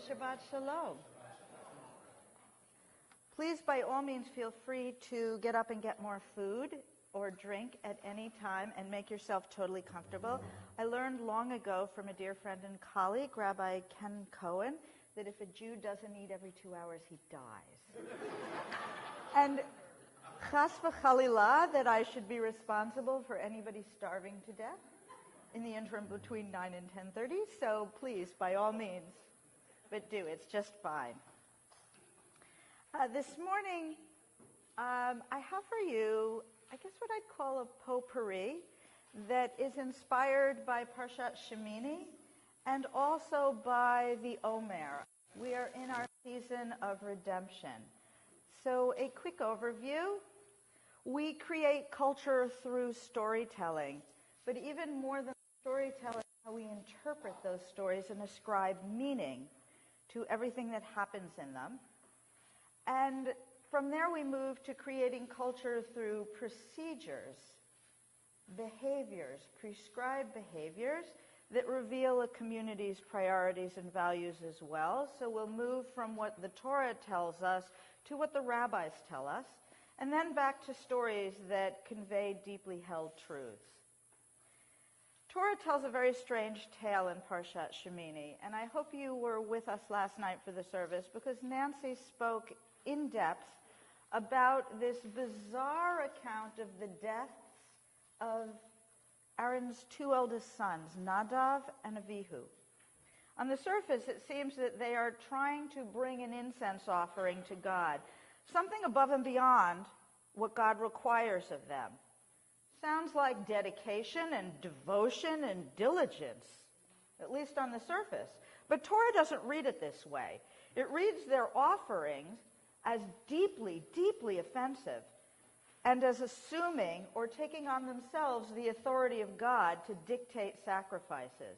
Shabbat Shalom. Please, by all means, feel free to get up and get more food or drink at any time and make yourself totally comfortable. I learned long ago from a dear friend and colleague, Rabbi Ken Cohen, that if a Jew doesn't eat every 2 hours, he dies. And chas v'chalila, that I should be responsible for anybody starving to death in the interim between 9 and 10:30. So please, by all means, but do. It's just fine. This morning, I have for you, I guess what I'd call a potpourri that is inspired by Parashat Shemini and also by the Omer. We are in our season of redemption. So a quick overview. We create culture through storytelling, but even more than storytelling, how we interpret those stories and ascribe meaning to everything that happens in them. And from there we move to creating culture through procedures, behaviors, prescribed behaviors that reveal a community's priorities and values as well. So we'll move from what the Torah tells us to what the rabbis tell us, and then back to stories that convey deeply held truths. Torah tells a very strange tale in Parashat Shemini, and I hope you were with us last night for the service because Nancy spoke in depth about this bizarre account of the deaths of Aaron's two eldest sons, Nadav and Avihu. On the surface, it seems that they are trying to bring an incense offering to God, something above and beyond what God requires of them. Sounds like dedication and devotion and diligence, at least on the surface. But Torah doesn't read it this way. It reads their offerings as deeply, deeply offensive and as assuming or taking on themselves the authority of God to dictate sacrifices.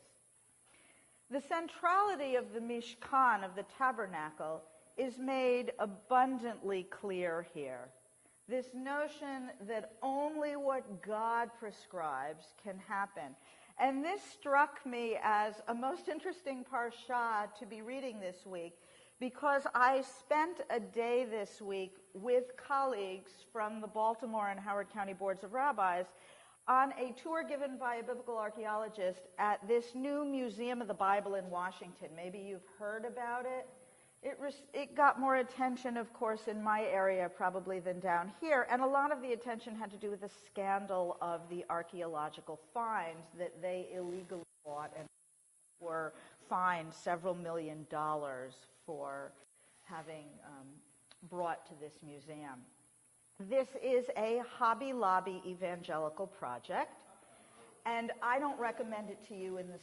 The centrality of the Mishkan, of the tabernacle, is made abundantly clear here. This notion that only what God prescribes can happen. And this struck me as a most interesting parsha to be reading this week because I spent a day this week with colleagues from the Baltimore and Howard County Boards of Rabbis on a tour given by a biblical archaeologist at this new Museum of the Bible in Washington. Maybe you've heard about it. It got more attention, of course, in my area probably than down here, and a lot of the attention had to do with the scandal of the archaeological finds that they illegally bought and were fined several $1 million for having brought to this museum. This is a Hobby Lobby evangelical project, and I don't recommend it to you in the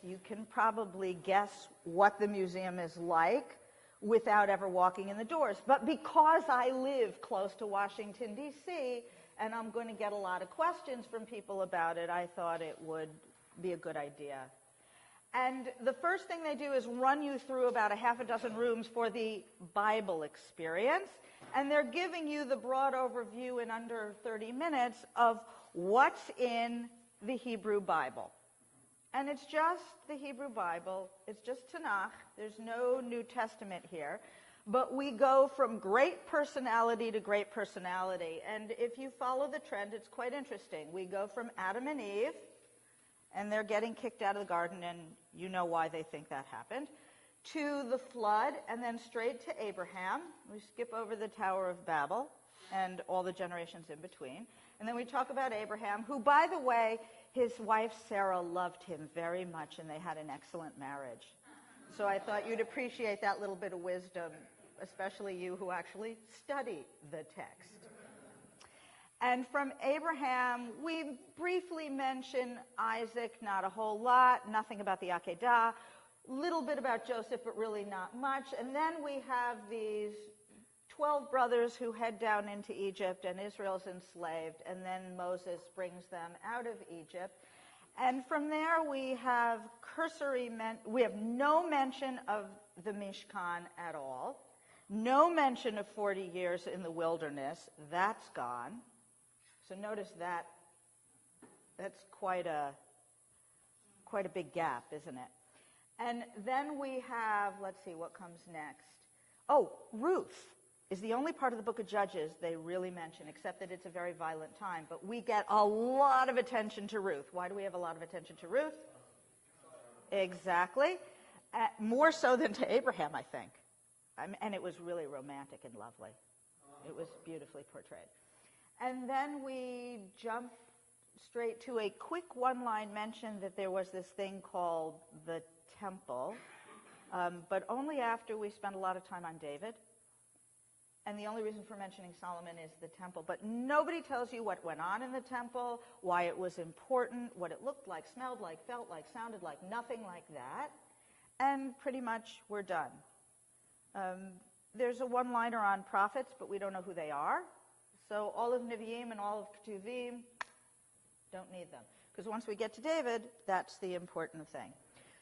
You can probably guess what the museum is like without ever walking in the doors. But because I live close to Washington, D.C., and I'm going to get a lot of questions from people about it, I thought it would be a good idea. And the first thing they do is run you through about a half a dozen rooms for the Bible experience, and they're giving you the broad overview in under 30 minutes of what's in the Hebrew Bible. And it's just the Hebrew Bible. It's just Tanakh. There's no New Testament here. But we go from great personality to great personality. And if you follow the trend, it's quite interesting. We go from Adam and Eve, and they're getting kicked out of the garden, and you know why they think that happened, to the flood, and then straight to Abraham. We skip over the Tower of Babel and all the generations in between. And then we talk about Abraham, who, by the way, his wife Sarah loved him very much, and they had an excellent marriage. So I thought you'd appreciate that little bit of wisdom, especially you who actually study the text. And from Abraham, we briefly mention Isaac, not a whole lot, nothing about the Akedah, little bit about Joseph, but really not much. And then we have these 12 brothers who head down into Egypt, and Israel's enslaved, and then Moses brings them out of Egypt. And from there we have we have no mention of the Mishkan at all, no mention of 40 years in the wilderness. That's gone. So notice that. That's quite a big gap, isn't it? And then we have, let's see, what comes next. Oh, Ruth is the only part of the book of Judges they really mention, except that it's a very violent time. But we get a lot of attention to Ruth. Why do we have a lot of attention to Ruth? Exactly. More so than to Abraham, I think. And it was really romantic and lovely. It was beautifully portrayed. And then we jump straight to a quick one-line mention that there was this thing called the temple, but only after we spent a lot of time on David. And the only reason for mentioning Solomon is the temple. But nobody tells you what went on in the temple, why it was important, what it looked like, smelled like, felt like, sounded like, nothing like that. And pretty much we're done. There's a one-liner on prophets, but we don't know who they are. So all of Nevi'im and all of Ketuvim, don't need them. Because once we get to David, that's the important thing.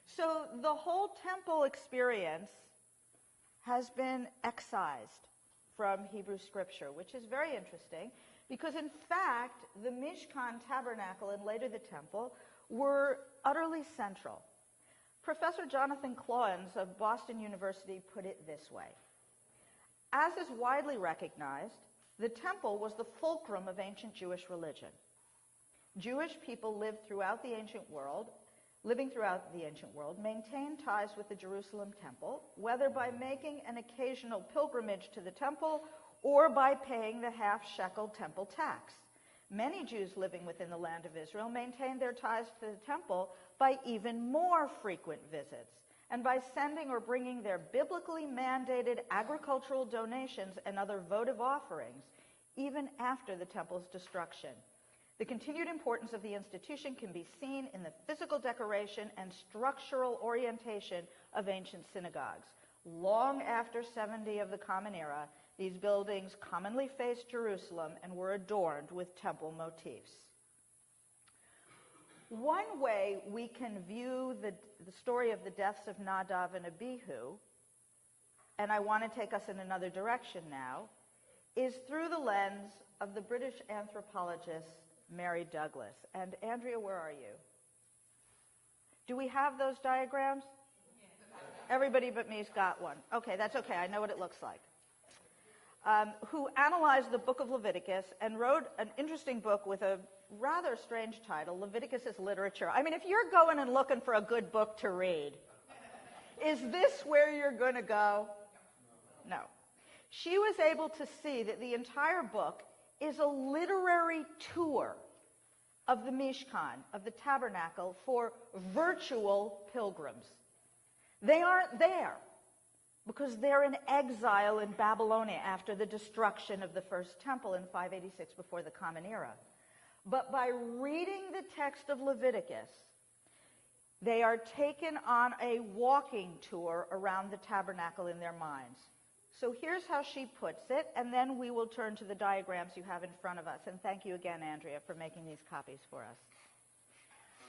So the whole temple experience has been excised from Hebrew Scripture, which is very interesting, because in fact, the Mishkan tabernacle and later the temple were utterly central. Professor Jonathan Cloyens of Boston University put it this way. As is widely recognized, the temple was the fulcrum of ancient Jewish religion. Jewish people living throughout the ancient world, maintained ties with the Jerusalem temple, whether by making an occasional pilgrimage to the temple or by paying the half-shekel temple tax. Many Jews living within the land of Israel maintained their ties to the temple by even more frequent visits, and by sending or bringing their biblically mandated agricultural donations and other votive offerings, even after the temple's destruction. The continued importance of the institution can be seen in the physical decoration and structural orientation of ancient synagogues. Long after 70 of the Common Era, these buildings commonly faced Jerusalem and were adorned with temple motifs. One way we can view the story of the deaths of Nadav and Abihu, and I want to take us in another direction now, is through the lens of the British anthropologist Mary Douglas. And Andrea, where are you? Do we have those diagrams? Everybody but me's got one. Okay, that's okay. I know what it looks like. Who analyzed the book of Leviticus and wrote an interesting book with a rather strange title, Leviticus is Literature. I mean, if you're going and looking for a good book to read, is this where you're going to go? No. She was able to see that the entire book is a literary tour of the Mishkan, of the tabernacle, for virtual pilgrims. They aren't there because they're in exile in Babylonia after the destruction of the first temple in 586 before the Common Era. But by reading the text of Leviticus, they are taken on a walking tour around the tabernacle in their minds. So here's how she puts it, and then we will turn to the diagrams you have in front of us. And thank you again, Andrea, for making these copies for us.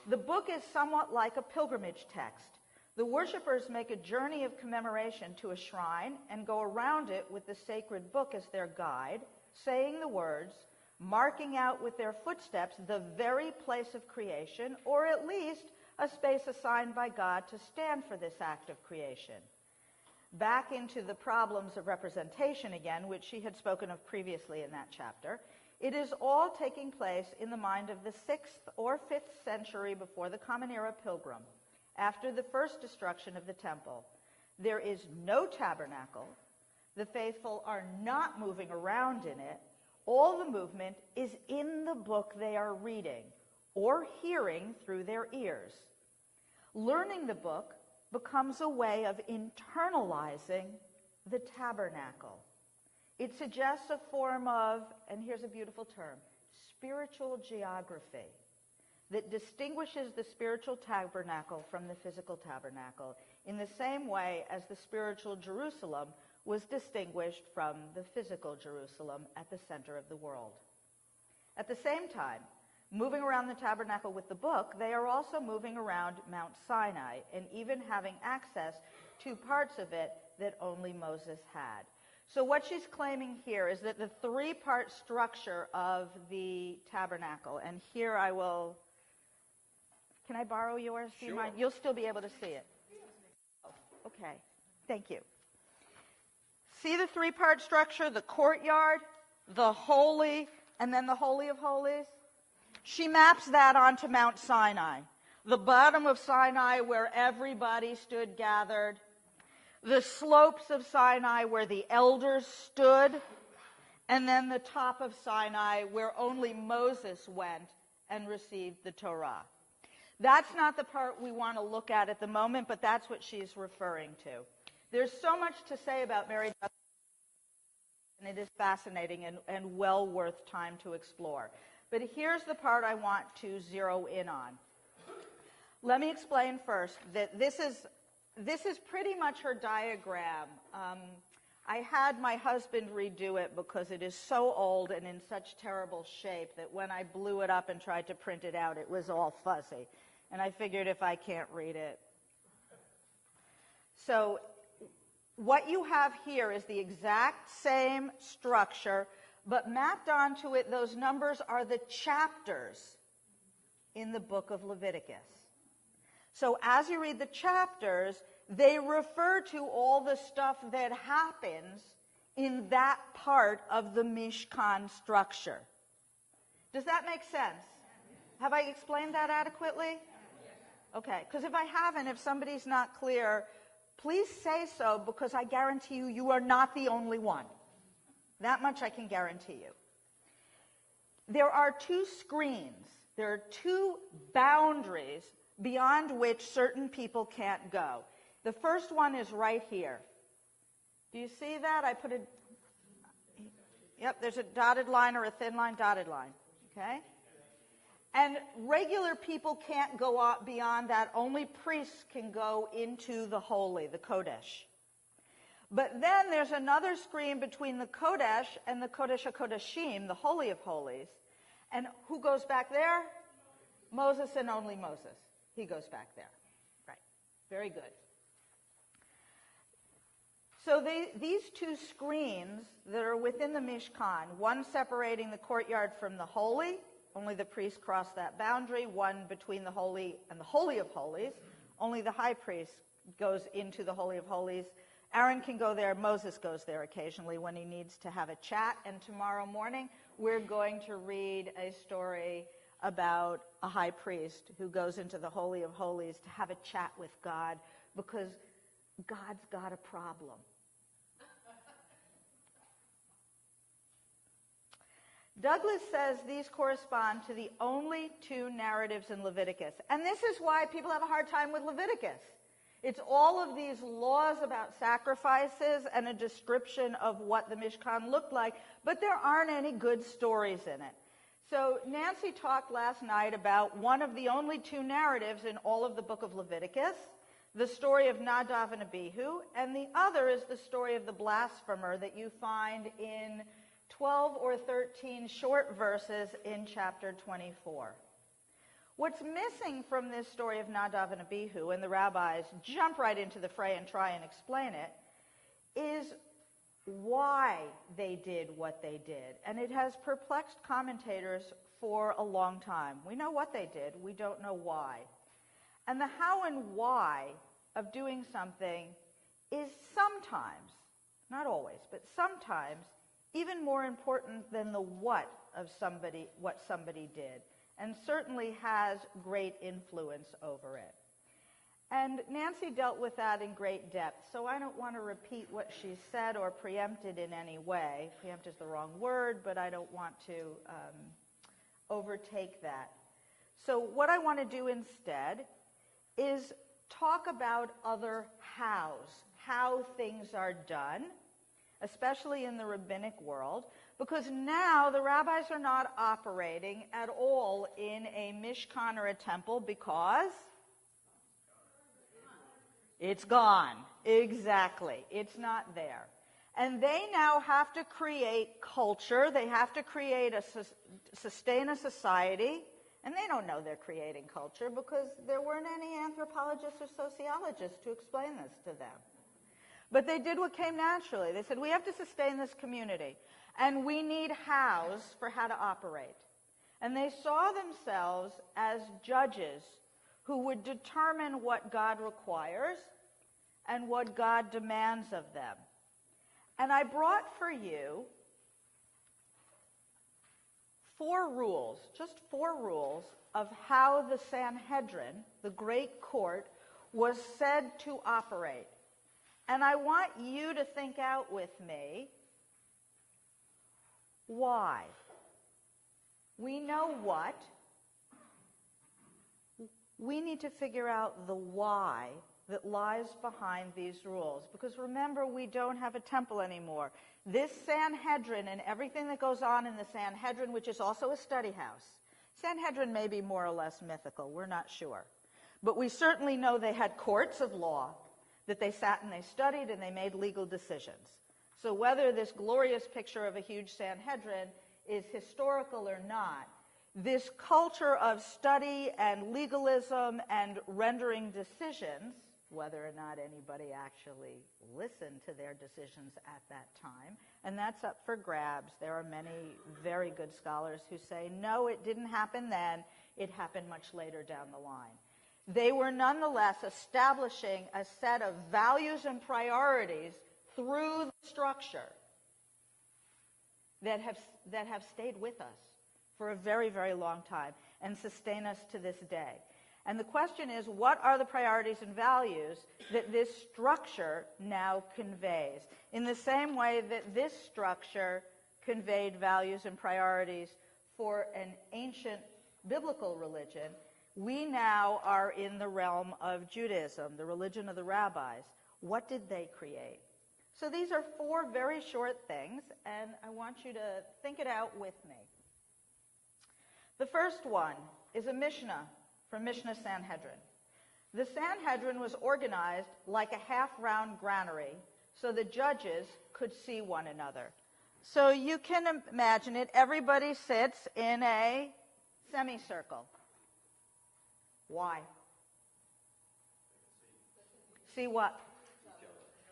The book is somewhat like a pilgrimage text. The worshipers make a journey of commemoration to a shrine and go around it with the sacred book as their guide, saying the words, marking out with their footsteps the very place of creation, or at least a space assigned by God to stand for this act of creation. Back into the problems of representation again, which she had spoken of previously in that chapter, it is all taking place in the mind of the 6th or 5th century before the Common Era pilgrim, after the first destruction of the temple. There is no tabernacle. The faithful are not moving around in it. All the movement is in the book they are reading or hearing through their ears. Learning the book becomes a way of internalizing the tabernacle. It suggests a form of, and here's a beautiful term, spiritual geography that distinguishes the spiritual tabernacle from the physical tabernacle in the same way as the spiritual Jerusalem was distinguished from the physical Jerusalem at the center of the world. At the same time, moving around the tabernacle with the book, they are also moving around Mount Sinai and even having access to parts of it that only Moses had. So what she's claiming here is that the three-part structure of the tabernacle, and here I will, can I borrow yours? Do you mind? You'll still be able to see it. Okay, thank you. See the three-part structure, the courtyard, the holy, and then the Holy of Holies? She maps that onto Mount Sinai, the bottom of Sinai where everybody stood gathered, the slopes of Sinai where the elders stood, and then the top of Sinai where only Moses went and received the Torah. That's not the part we want to look at the moment, but that's what she's referring to. There's so much to say about Mary Douglas, and it is fascinating and well worth time to explore. But here's the part I want to zero in on. Let me explain first that this is pretty much her diagram. I had my husband redo it because it is so old and in such terrible shape that when I blew it up and tried to print it out, it was all fuzzy. And I figured if I can't read it. So what you have here is the exact same structure, but mapped onto it, those numbers are the chapters in the book of Leviticus. So as you read the chapters, they refer to all the stuff that happens in that part of the Mishkan structure. Does that make sense? Have I explained that adequately? Okay, because if I haven't, if somebody's not clear, please say so, because I guarantee you, you are not the only one. That much I can guarantee you. There are two screens. There are two boundaries beyond which certain people can't go. The first one is right here. Do you see that? I put a... Yep, there's a dotted line or a thin line, dotted line. Okay? And regular people can't go beyond that. Only priests can go into the holy, the Kodesh. But then there's another screen between the Kodesh and the Kodesh HaKodeshim, the Holy of Holies. And who goes back there? Moses and only Moses. He goes back there. Right. Very good. So these two screens that are within the Mishkan, one separating the courtyard from the holy, only the priest crossed that boundary, one between the holy and the Holy of Holies, only the high priest goes into the Holy of Holies. Aaron can go there, Moses goes there occasionally when he needs to have a chat, and tomorrow morning we're going to read a story about a high priest who goes into the Holy of Holies to have a chat with God because God's got a problem. Douglas says these correspond to the only two narratives in Leviticus. And this is why people have a hard time with Leviticus. It's all of these laws about sacrifices and a description of what the Mishkan looked like, but there aren't any good stories in it. So Nancy talked last night about one of the only two narratives in all of the book of Leviticus, the story of Nadav and Abihu, and the other is the story of the blasphemer that you find in 12 or 13 short verses in chapter 24. What's missing from this story of Nadav and Abihu, and the rabbis jump right into the fray and try and explain it, is why they did what they did. And it has perplexed commentators for a long time. We know what they did, we don't know why. And the how and why of doing something is sometimes, not always, but sometimes, even more important than the what somebody did, and certainly has great influence over it. And Nancy dealt with that in great depth, so I don't want to repeat what she said or preempt it in any way. Preempt is the wrong word, but I don't want to overtake that. So what I want to do instead is talk about other hows, how things are done, especially in the rabbinic world, because now the rabbis are not operating at all in a mishkan or a temple because it's gone. Exactly. It's not there. And they now have to create culture. They have to create sustain a society. And they don't know they're creating culture because there weren't any anthropologists or sociologists to explain this to them. But they did what came naturally. They said, we have to sustain this community, and we need hows for how to operate. And they saw themselves as judges who would determine what God requires and what God demands of them. And I brought for you 4 rules, just 4 rules of how the Sanhedrin, the great court, was said to operate. And I want you to think out with me why. We know what. We need to figure out the why that lies behind these rules. Because remember, we don't have a temple anymore. This Sanhedrin and everything that goes on in the Sanhedrin, which is also a study house. Sanhedrin may be more or less mythical. We're not sure. But we certainly know they had courts of law, that they sat and they studied and they made legal decisions. So whether this glorious picture of a huge Sanhedrin is historical or not, this culture of study and legalism and rendering decisions, whether or not anybody actually listened to their decisions at that time, and that's up for grabs. There are many very good scholars who say, no, it didn't happen then, it happened much later down the line. They were nonetheless establishing a set of values and priorities through the structure that have stayed with us for a very, very long time and sustain us to this day. And the question is, what are the priorities and values that this structure now conveys? In the same way that this structure conveyed values and priorities for an ancient biblical religion, we now are in the realm of Judaism, the religion of the rabbis. What did they create? So these are 4 very short things, and I want you to think it out with me. The first one is a Mishnah from Mishnah Sanhedrin. The Sanhedrin was organized like a half-round granary so the judges could see one another. So you can imagine it. Everybody sits in a semicircle. Why? See what?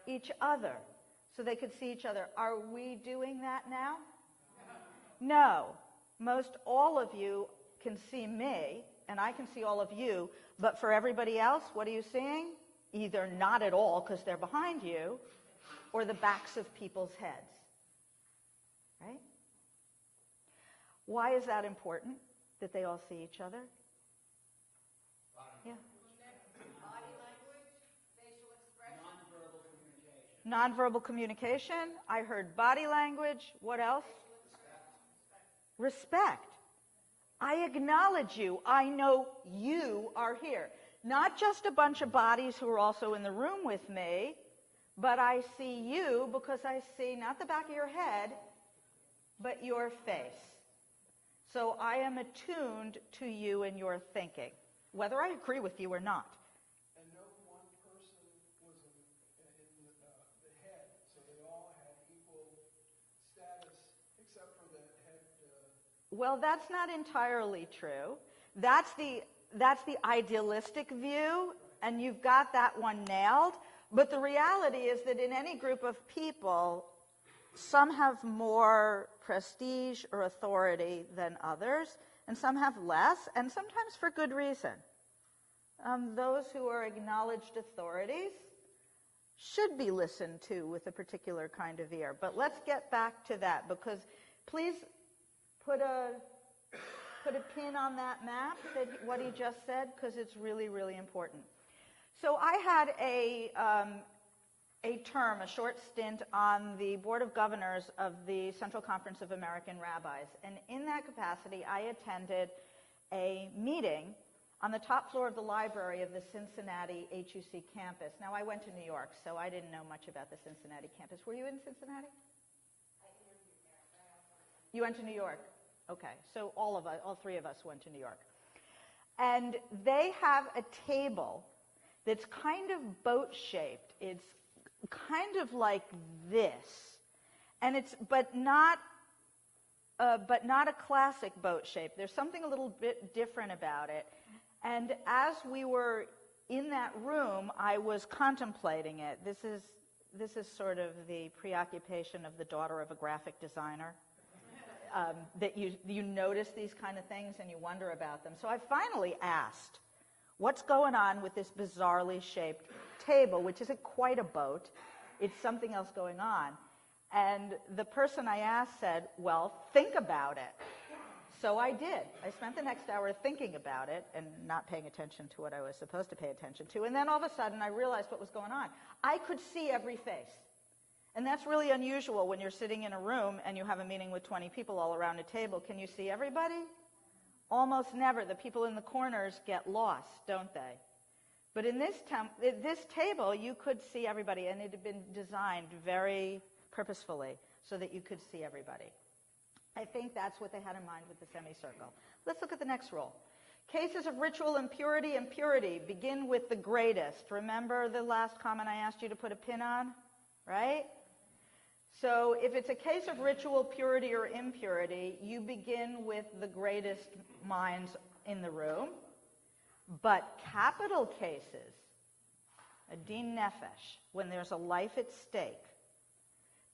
Each other. So they could see each other. Are we doing that now? No. Most all of you can see me, and I can see all of you, but for everybody else, what are you seeing? Either not at all because they're behind you, or the backs of people's heads. Right? Why is that important, that they all see each other? Yeah. Body language, facial expression. Nonverbal communication. I heard body language. What else? Respect. I acknowledge you. I know you are here. Not just a bunch of bodies who are also in the room with me, but I see you because I see not the back of your head, but your face. So I am attuned to you and your thinking, whether I agree with you or not. And no one person was in the head, so they all had equal status, except for the head. Well, that's not entirely true. That's the idealistic view, and you've got that one nailed. But the reality is that in any group of people, some have more prestige or authority than others, and some have less, and sometimes for good reason. Those who are acknowledged authorities should be listened to with a particular kind of ear. But let's get back to that, because please put a pin on that map, what he just said, because it's really, really important. So I had a short stint on the Board of Governors of the Central Conference of American Rabbis. And in that capacity, I attended a meeting on the top floor of the library of the Cincinnati HUC campus. Now, I went to New York, so I didn't know much about the Cincinnati campus. Were you in Cincinnati? You went to New York? Okay, so all 3 of us went to New York. And they have a table that's kind of boat-shaped. It's kind of like this, and but not a classic boat shape. There's something a little bit different about it. And as we were in that room, I was contemplating it. This is sort of the preoccupation of the daughter of a graphic designer. That you notice these kind of things and you wonder about them. So I finally asked, what's going on with this bizarrely shaped table, which isn't quite a boat. It's something else going on. And the person I asked said, well, think about it. So I did. I spent the next hour thinking about it and not paying attention to what I was supposed to pay attention to. And then all of a sudden, I realized what was going on. I could see every face. And that's really unusual when you're sitting in a room and you have a meeting with 20 people all around a table. Can you see everybody? Almost never. The people in the corners get lost, don't they? But in this table, you could see everybody, and it had been designed very purposefully so that you could see everybody. I think that's what they had in mind with the semicircle. Let's look at the next rule. Cases of ritual impurity and purity begin with the greatest. Remember the last comment I asked you to put a pin on, right? So if it's a case of ritual purity or impurity, you begin with the greatest minds in the room. But capital cases, a din nefesh, when there's a life at stake,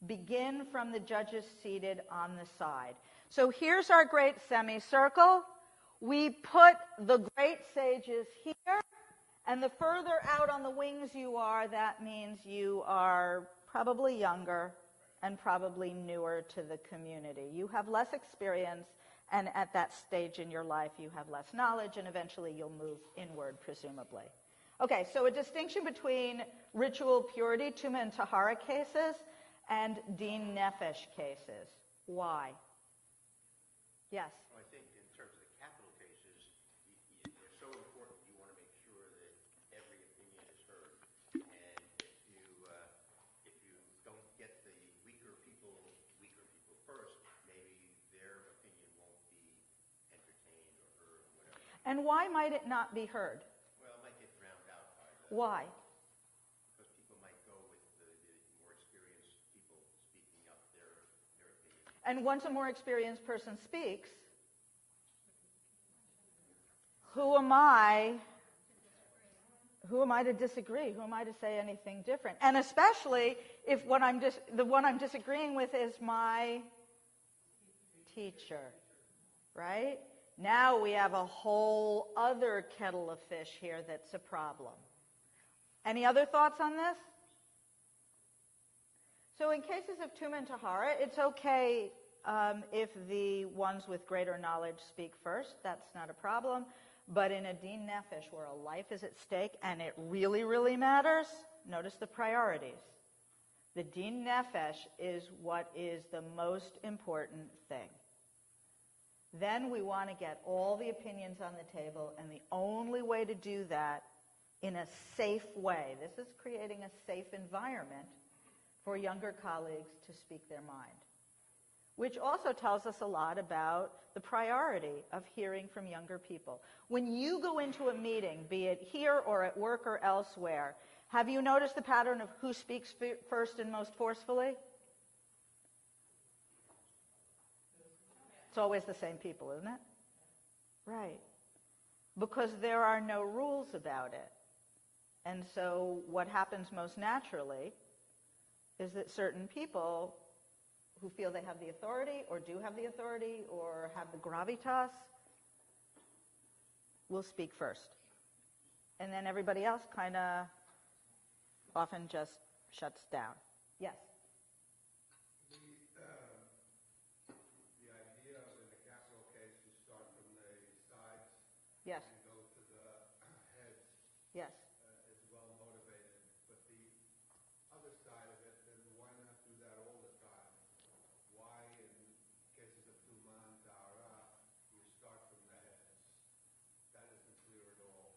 begin from the judges seated on the side. So here's our great semicircle. We put the great sages here, and the further out on the wings you are, that means you are probably younger and probably newer to the community. You have less experience, and at that stage in your life, you have less knowledge, and eventually you'll move inward, presumably. Okay, so a distinction between ritual purity, tuma and tahara cases, and din nefesh cases. Why? Yes? Well, I think in terms of the capital cases, they're so important. You want to make sure that every opinion is heard. And if you don't get the weaker people first, maybe their opinion won't be entertained or heard or whatever. And why might it not be heard? Well, it might get drowned out by the... Why? Because people might go with the more experienced people speaking up their opinion. And once a more experienced person speaks, who am I to disagree? Who am I to say anything different? And especially if the one I'm disagreeing with is my teacher, right? Now we have a whole other kettle of fish here that's a problem. Any other thoughts on this? So in cases of tuma and tahara, it's okay if the ones with greater knowledge speak first. That's not a problem. But in a din nefesh, where a life is at stake and it really, really matters, notice the priorities. The din nefesh is what is the most important thing. Then we want to get all the opinions on the table, and the only way to do that in a safe way, this is creating a safe environment for younger colleagues to speak their mind, which also tells us a lot about the priority of hearing from younger people. When you go into a meeting, be it here or at work or elsewhere, have you noticed the pattern of who speaks first and most forcefully? It's always the same people, isn't it? Right. Because there are no rules about it. And so what happens most naturally is that certain people who feel they have the authority or do have the authority or have the gravitas will speak first. And then everybody else kind of often just shuts down. Yes? The idea of in the capital case to start from the sides Yes. and go to the heads Yes. is well motivated. But the other side of it, then why not do that all the time? Why in cases of tuma and tahara you start from the heads? That isn't clear at all.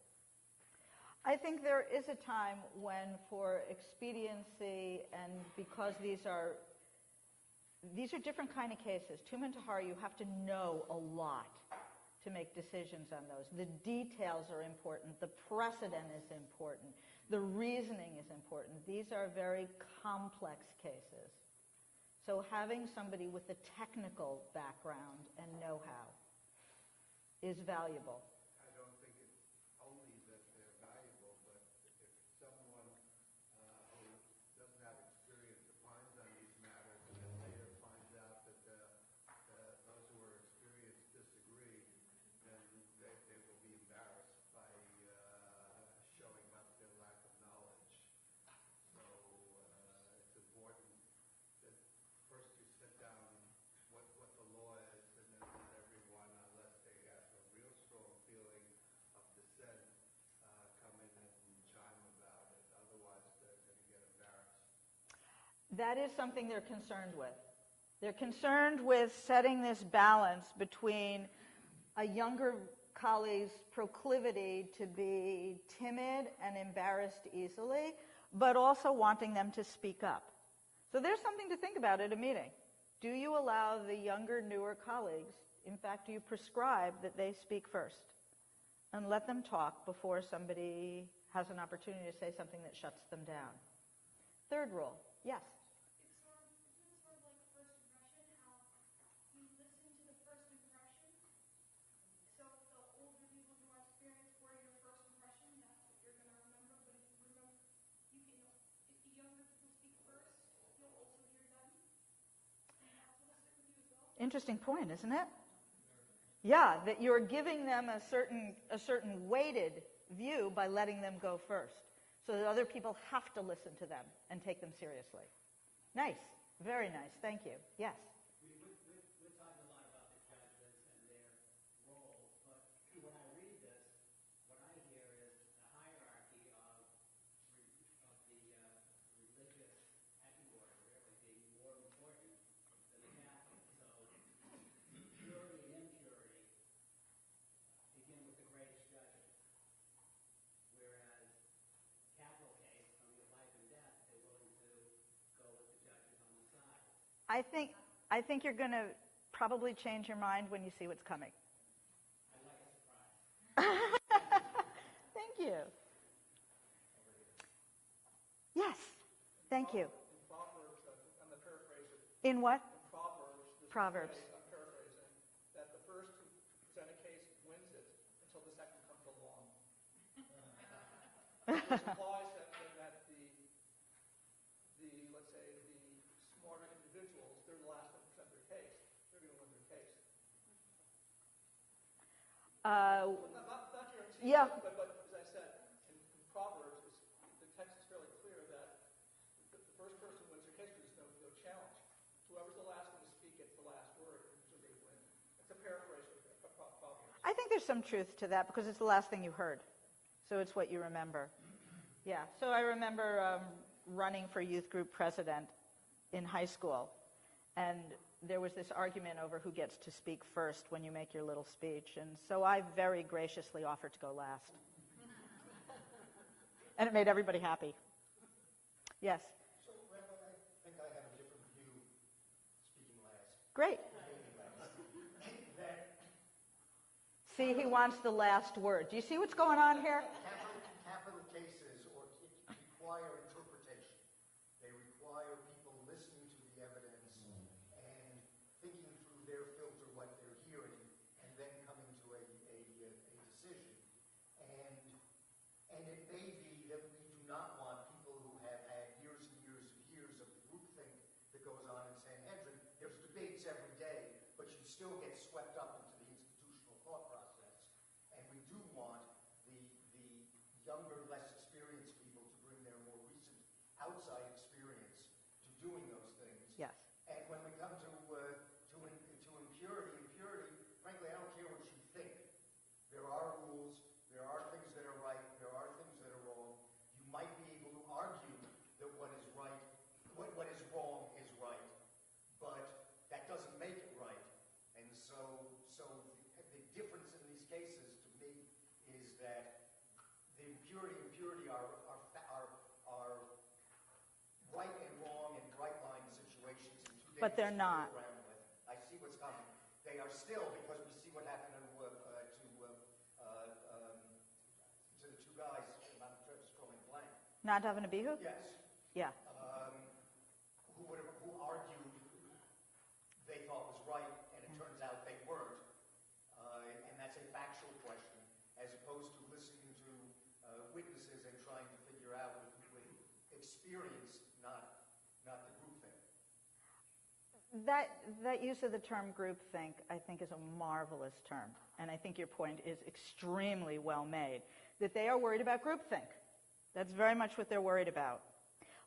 I think there is a time when, for expediency and because these are different kind of cases. Tuma and tahara, you have to know a lot to make decisions on those. The details are important. The precedent is important. The reasoning is important. These are very complex cases. So having somebody with a technical background and know-how is valuable. I don't think it's only that they're valuable, but if someone who doesn't have experience opines on these matters and then later finds out that those who are experienced disagree, then they will be embarrassed by showing up their lack of knowledge. That is something they're concerned with. They're concerned with setting this balance between a younger colleague's proclivity to be timid and embarrassed easily, but also wanting them to speak up. So there's something to think about at a meeting. Do you allow the younger, newer colleagues, in fact, do you prescribe that they speak first and let them talk before somebody has an opportunity to say something that shuts them down? Third rule, yes? It's sort of like first impression, how you listen to the first impression. So if the older people who are experienced were your first impression, that's what you're going to remember. But if you remember, if the younger people speak first, you'll also hear them. And that's what'll stick with you as well. Interesting point, isn't it? Yeah, that you're giving them a certain weighted view by letting them go first, so that other people have to listen to them and take them seriously. Nice. Very nice. Thank you. Yes? We're talking a lot about the judges and their roles, but when I read this, what I hear is the hierarchy of the religious pecking order really being more important than the Catholic. So purity and impurity begin with the greatest judges, whereas capital case, from the life and death, they're willing to go with the judges on the side. I think you're going to probably change your mind when you see what's coming. I like a surprise. Thank you. Yes. Thank you. In Proverbs, I'm going to paraphrase it. In what? In Proverbs, there's a Proverbs. phrase, I'm paraphrasing, that the first to present a case wins it until the second comes along. Which implies that the let's say the smarter individuals, they're the last one to present their case. They're going to win their case. Not your team, Yeah. but as I said, in Proverbs, the text is fairly clear that the first person wins their case because there's no challenge. Whoever's the last one to speak gets the last word, and so they win. It's a paraphrase of Proverbs. I think there's some truth to that because it's the last thing you heard. So it's what you remember. Yeah. So I remember running for youth group president in high school. And there was this argument over who gets to speak first when you make your little speech. And so I very graciously offered to go last. And it made everybody happy. Yes? So, Rabbi, I think I have a different view, speaking last. Great. See, he wants the last word. Do you see what's going on here? Capital cases require interpretation. They require people listening to the evidence and thinking through their filter what they're hearing and then coming to a decision. And it may be that we do not want people who have had years and years and years of groupthink that goes on in Sanhedrin. There's debates every day, but you still get swept up into the institutional thought process. And we do want the younger, less experienced people to bring their more recent outside experience to doing those things. Yes. And when we come to impurity, frankly, I don't care what you think. There are rules. There are things that are right. There are things that are wrong. You might be able to argue that what is right, what is wrong is right, but that doesn't make it right. And so the difference in these cases to me is that the impurity are right and wrong and bright line situations in 2 days. But they're not. I see what's coming. They are still, because we see what happened to the two guys. I'm just drawing blank. Nadav and Abihu? Yes. Yeah. Who argued they thought was right, and it turns out they weren't. And that's a factual question, as opposed to listening to witnesses and trying to figure out with experience, not the groupthink. That use of the term groupthink, I think, is a marvelous term. And I think your point is extremely well made, that they are worried about groupthink. That's very much what they're worried about.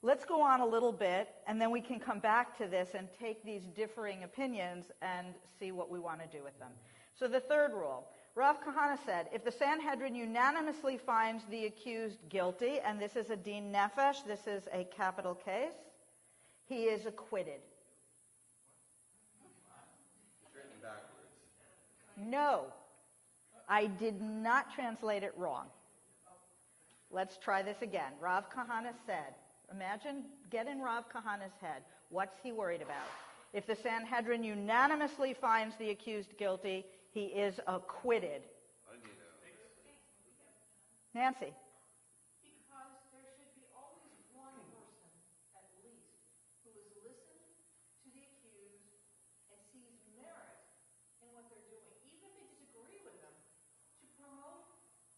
Let's go on a little bit, and then we can come back to this and take these differing opinions and see what we want to do with them. So the third rule, Rav Kahana said, if the Sanhedrin unanimously finds the accused guilty, and this is a din nefesh, this is a capital case, He is acquitted. It's written backwards. No, I did not translate it wrong. Let's try this again. Rav Kahana said, imagine, get in Rav Kahana's head. What's he worried about? If the Sanhedrin unanimously finds the accused guilty, he is acquitted. Nancy. Because there should be always one person, at least, who has listened to the accused and sees merit in what they're doing, even if they disagree with them, to promote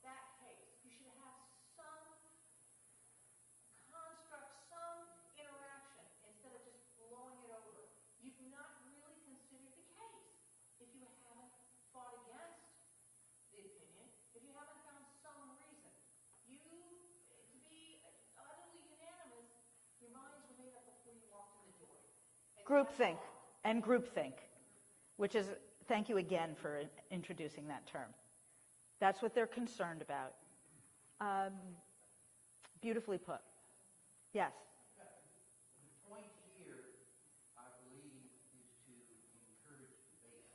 that case. You should have some construct, some interaction, instead of just blowing it over. You've not really considered the case if you haven't fought against the opinion, if you haven't found some reason. To be utterly unanimous, your minds were made up before you walked in the door. Groupthink and groupthink, which is, thank you again for introducing that term. That's what they're concerned about. Beautifully put. Yes? The point here, I believe, is to encourage debate,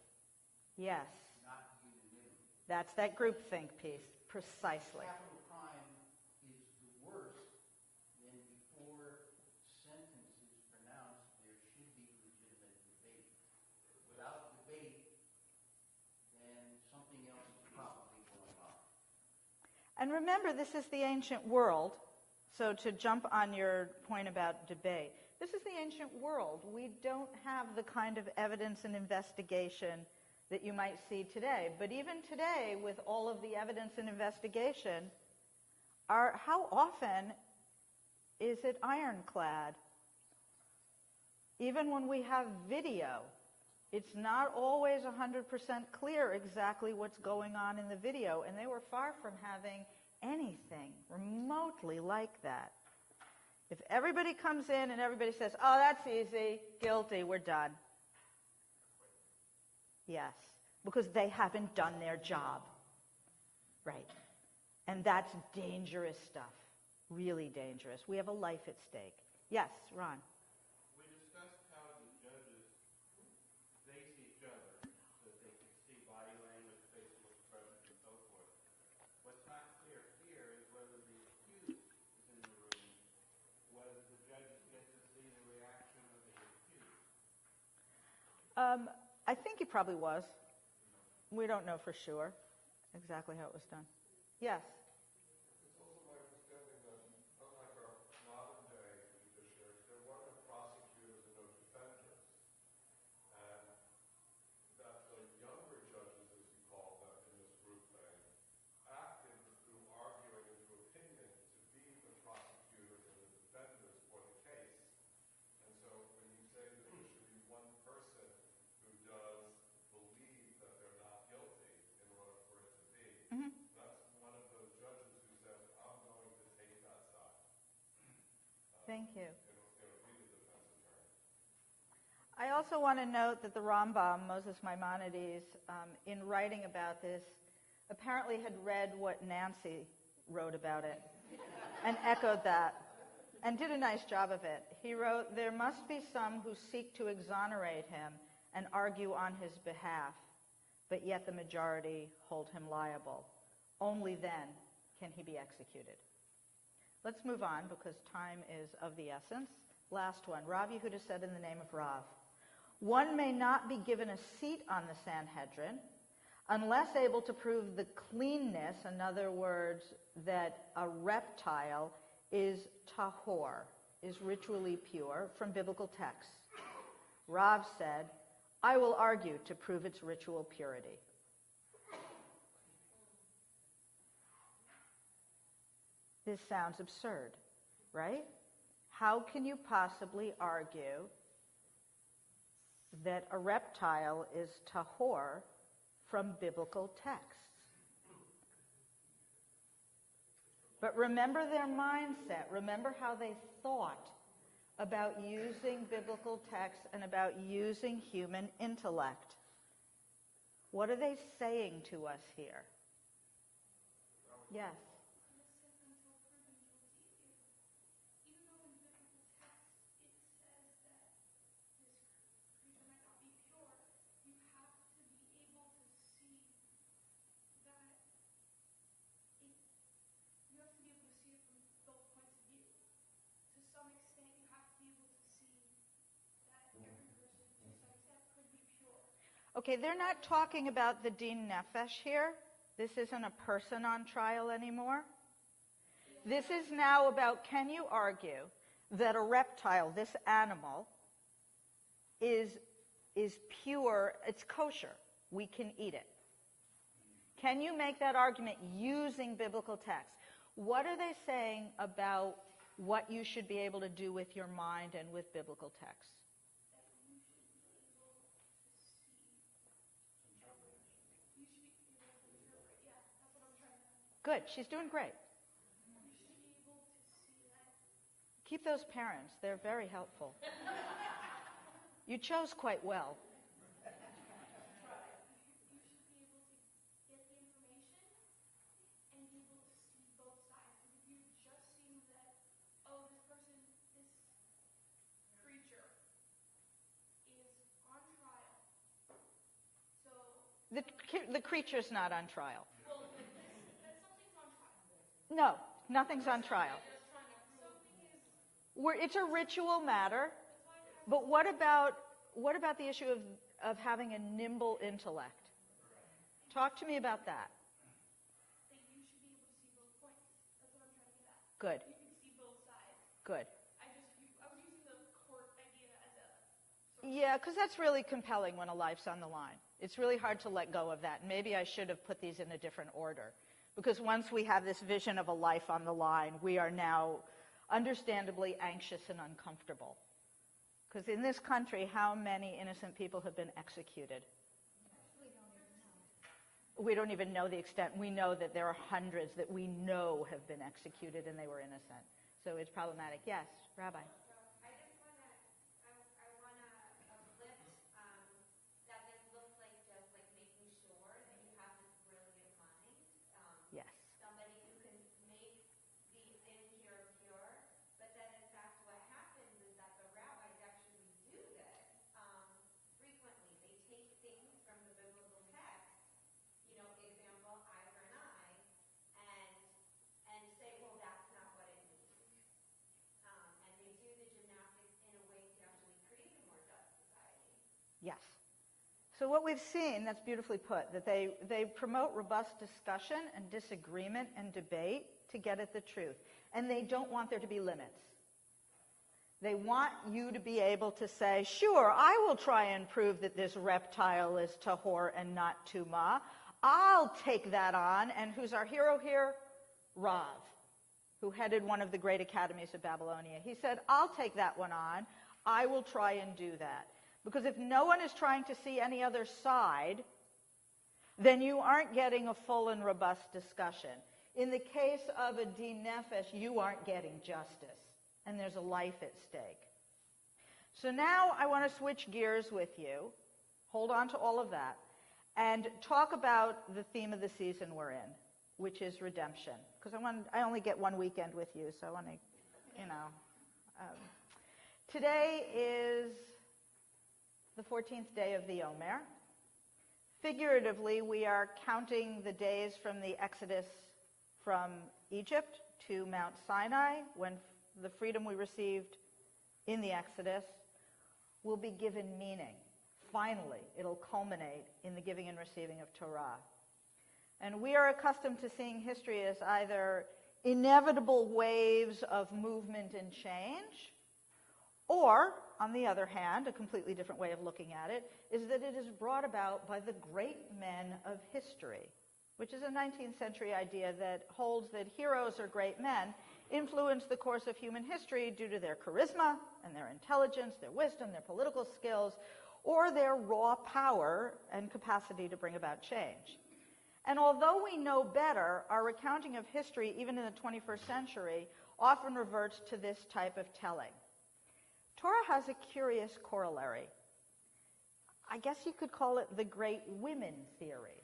Yes. not unanimity. That's that groupthink piece, precisely. Capital crime is the worst, then before sentence is pronounced, there should be legitimate debate. Without debate, then something else is probably going on. And remember, this is the ancient world. So to jump on your point about debate, this is the ancient world. We don't have the kind of evidence and investigation that you might see today. But even today, with all of the evidence and investigation, how often is it ironclad? Even when we have video, it's not always 100% clear exactly what's going on in the video, and they were far from having anything remotely like that. If everybody comes in and everybody says, oh, that's easy, guilty, we're done. Yes, because they haven't done their job. Right. And that's dangerous stuff, really dangerous. We have a life at stake. Yes, Ron. We discussed how the judges face each other so that they can see body language, facial expressions, and so forth. What's not clear here is whether the accused is in the room, whether the judges get to see the reaction of the accused. I think he probably was. We don't know for sure exactly how it was done. Yes. It's also my understanding that, unlike our modern day judiciaries, there were no prosecutors and no defenders. And that the younger judges, as you call them in this group thing, acted through arguing and through opinion to be the prosecutors and the defenders for the case. And so when you say that there should be one person who does believe that they're not guilty in order for it to be, that's one of those judges who says, I'm going to take that side. Thank you. It'll be the defense attorney. I also want to note that the Rambam, Moses Maimonides, in writing about this, apparently had read what Nancy wrote about it and echoed that and did a nice job of it. He wrote, there must be some who seek to exonerate him and argue on his behalf, but yet the majority hold him liable. Only then can he be executed. Let's move on because time is of the essence. Last one. Rav Yehuda said in the name of Rav, one may not be given a seat on the Sanhedrin unless able to prove the cleanness, in other words, that a reptile is tahor, is ritually pure, from biblical texts. Rav said, I will argue to prove its ritual purity. This sounds absurd, right? How can you possibly argue that a reptile is tahor from biblical texts? But remember their mindset. Remember how they thought about using biblical texts and about using human intellect. What are they saying to us here? Yes. Innocent until proven guilty. Even though in biblical text it says that Okay, they're not talking about the din nefesh here. This isn't a person on trial anymore. This is now about, can you argue that a reptile, this animal, is pure, it's kosher. We can eat it. Can you make that argument using biblical text? What are they saying about what you should be able to do with your mind and with biblical text? Good. She's doing great. Keep those parents. They're very helpful. You chose quite well. The creature's not on trial. No, nothing's on trial. It's a ritual matter, but what about the issue of having a nimble intellect? Talk to me about that. That you should be able to see both points. That's what I'm trying to get at. Good. You can see both sides. Good. I was using the court idea as a Yeah, because that's really compelling when a life's on the line. It's really hard to let go of that. Maybe I should have put these in a different order. Because once we have this vision of a life on the line, we are now understandably anxious and uncomfortable. Because in this country, how many innocent people have been executed? We don't even know the extent. We know that there are hundreds that we know have been executed and they were innocent. So it's problematic. Yes, Rabbi. Yes. Somebody who can make the impure pure, but then in fact what happens is that the rabbis actually do this frequently. They take things from the biblical text, example, eye for an eye, and say, well, that's not what it means. And they do the gymnastics in a way to actually create a more just society. Yes. So what we've seen, that's beautifully put, that they promote robust discussion and disagreement and debate to get at the truth. And they don't want there to be limits. They want you to be able to say, sure, I will try and prove that this reptile is tahor and not tuma. I'll take that on. And who's our hero here? Rav, who headed one of the great academies of Babylonia. He said, I'll take that one on. I will try and do that. Because if no one is trying to see any other side, then you aren't getting a full and robust discussion. In the case of a din nefesh, you aren't getting justice, and there's a life at stake. So now I want to switch gears with you, hold on to all of that, and talk about the theme of the season we're in, which is redemption. Because I only get one weekend with you, so I want to, today is the 14th day of the Omer. Figuratively, we are counting the days from the Exodus from Egypt to Mount Sinai, when the freedom we received in the Exodus will be given meaning. Finally, it'll culminate in the giving and receiving of Torah. And we are accustomed to seeing history as either inevitable waves of movement and change, or, on the other hand, a completely different way of looking at it, is that it is brought about by the great men of history, which is a 19th century idea that holds that heroes or great men influence the course of human history due to their charisma and their intelligence, their wisdom, their political skills, or their raw power and capacity to bring about change. And although we know better, our recounting of history, even in the 21st century, often reverts to this type of telling. Torah has a curious corollary. I guess you could call it the great women theory.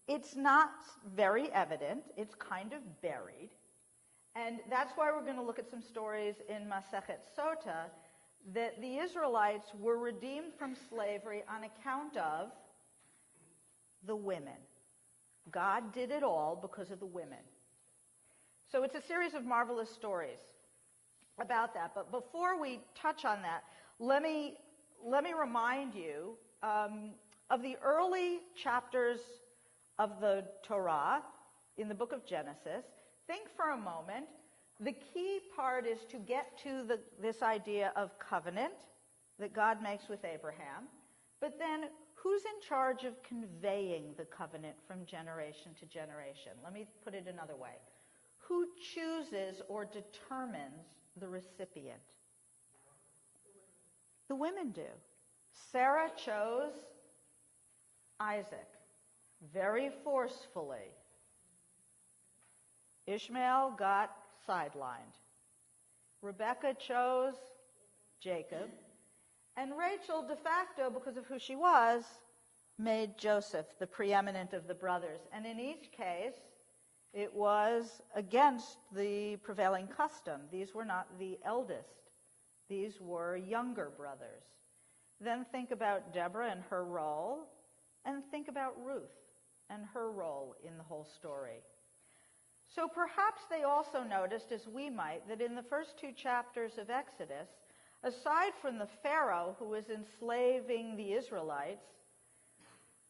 It's not very evident. It's kind of buried. And that's why we're going to look at some stories in Masechet Sota that the Israelites were redeemed from slavery on account of the women. God did it all because of the women. So it's a series of marvelous stories about that. But before we touch on that, let me remind you of the early chapters of the Torah in the book of Genesis, think for a moment. The key part is to get to this idea of covenant that God makes with Abraham. But then, who's in charge of conveying the covenant from generation to generation? Let me put it another way. Who chooses or determines the recipient? The women do. Sarah chose Isaac very forcefully. Ishmael got sidelined. Rebecca chose Jacob. And Rachel, de facto, because of who she was, made Joseph the preeminent of the brothers. And in each case, it was against the prevailing custom. These were not the eldest. These were younger brothers. Then think about Deborah and her role, and think about Ruth and her role in the whole story. So perhaps they also noticed, as we might, that in the first 2 chapters of Exodus, aside from the Pharaoh who is enslaving the Israelites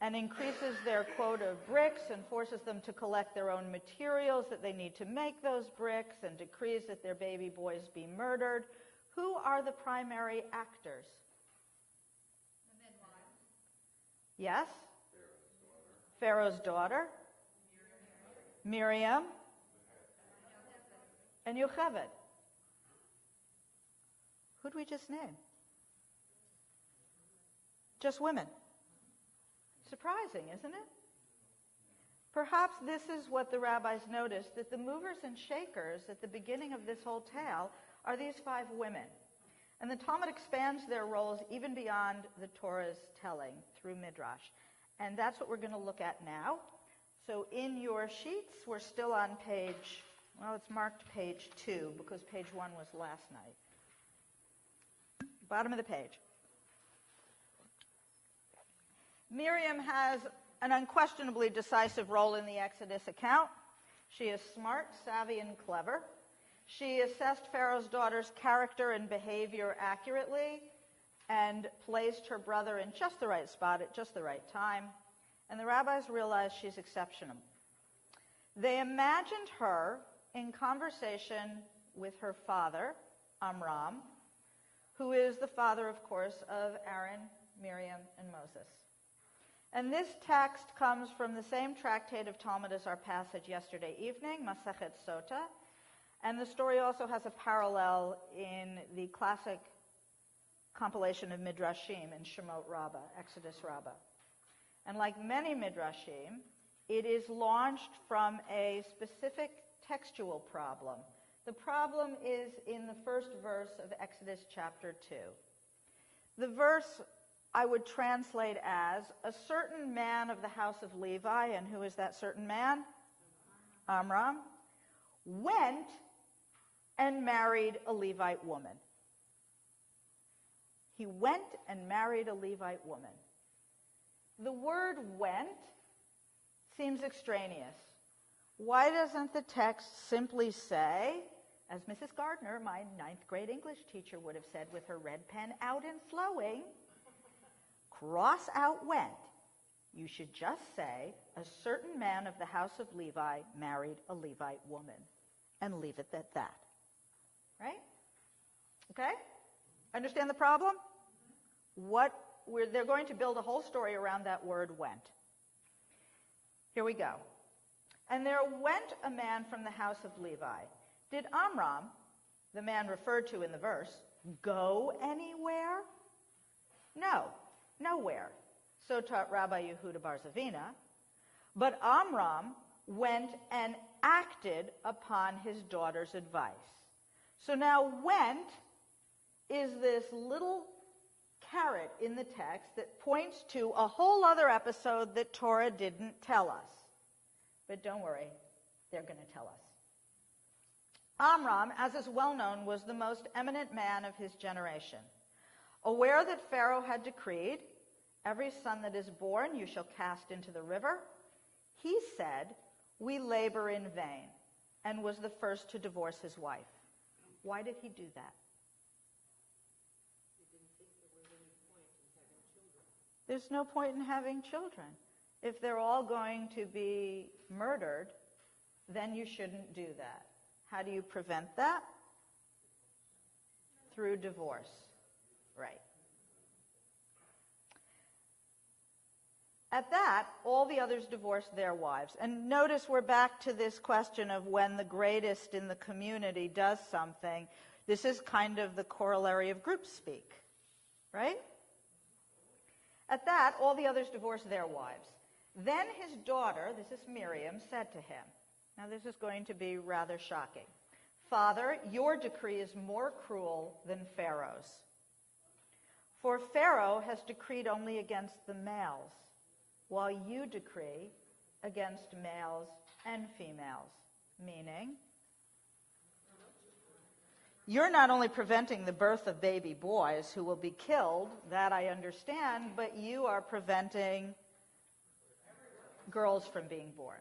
and increases their quota of bricks and forces them to collect their own materials that they need to make those bricks and decrees that their baby boys be murdered, who are the primary actors? The midwives. Yes? Pharaoh's daughter. Miriam. And Yocheved. Who'd we just name? Just women. Surprising, isn't it? Perhaps this is what the rabbis noticed, that the movers and shakers at the beginning of this whole tale are these 5 women. And the Talmud expands their roles even beyond the Torah's telling through Midrash. And that's what we're going to look at now. So in your sheets, we're still on page, well, it's marked page 2 because page 1 was last night. Bottom of the page. Miriam has an unquestionably decisive role in the Exodus account. She is smart, savvy, and clever. She assessed Pharaoh's daughter's character and behavior accurately and placed her brother in just the right spot at just the right time. And the rabbis realized she's exceptional. They imagined her in conversation with her father, Amram, who is the father, of course, of Aaron, Miriam, and Moses. And this text comes from the same tractate of Talmud as our passage yesterday evening, Masechet Sota. And the story also has a parallel in the classic compilation of Midrashim in Shemot Rabbah, Exodus Rabbah. And like many Midrashim, it is launched from a specific textual problem. The problem is in the first verse of Exodus chapter 2. The verse I would translate as, a certain man of the house of Levi, and who is that certain man? Amram, went and married a Levite woman. He went and married a Levite woman. The word went seems extraneous. Why doesn't the text simply say, as Mrs. Gardner, my 9th grade English teacher, would have said with her red pen out and flowing, cross out went. You should just say, a certain man of the house of Levi married a Levite woman, and leave it at that. Right? Okay? Understand the problem? They're going to build a whole story around that word went. Here we go. And there went a man from the house of Levi. Did Amram, the man referred to in the verse, go anywhere? No, nowhere. So taught Rabbi Yehuda Bar Zavina. But Amram went and acted upon his daughter's advice. So now went is this little carrot in the text that points to a whole other episode that Torah didn't tell us. But don't worry, they're going to tell us. Amram, as is well known, was the most eminent man of his generation. Aware that Pharaoh had decreed, every son that is born you shall cast into the river, he said, we labor in vain, and was the first to divorce his wife. Why did he do that? He didn't think there was any point in having children. There's no point in having children. If they're all going to be murdered, then you shouldn't do that. How do you prevent that? Through divorce. Right. At that, all the others divorced their wives. And notice we're back to this question of when the greatest in the community does something. This is kind of the corollary of group speak, right? At that, all the others divorced their wives. Then his daughter, this is Miriam, said to him, now this is going to be rather shocking, "Father, your decree is more cruel than Pharaoh's. For Pharaoh has decreed only against the males, while you decree against males and females." Meaning, you're not only preventing the birth of baby boys who will be killed, that I understand, but you are preventing girls from being born.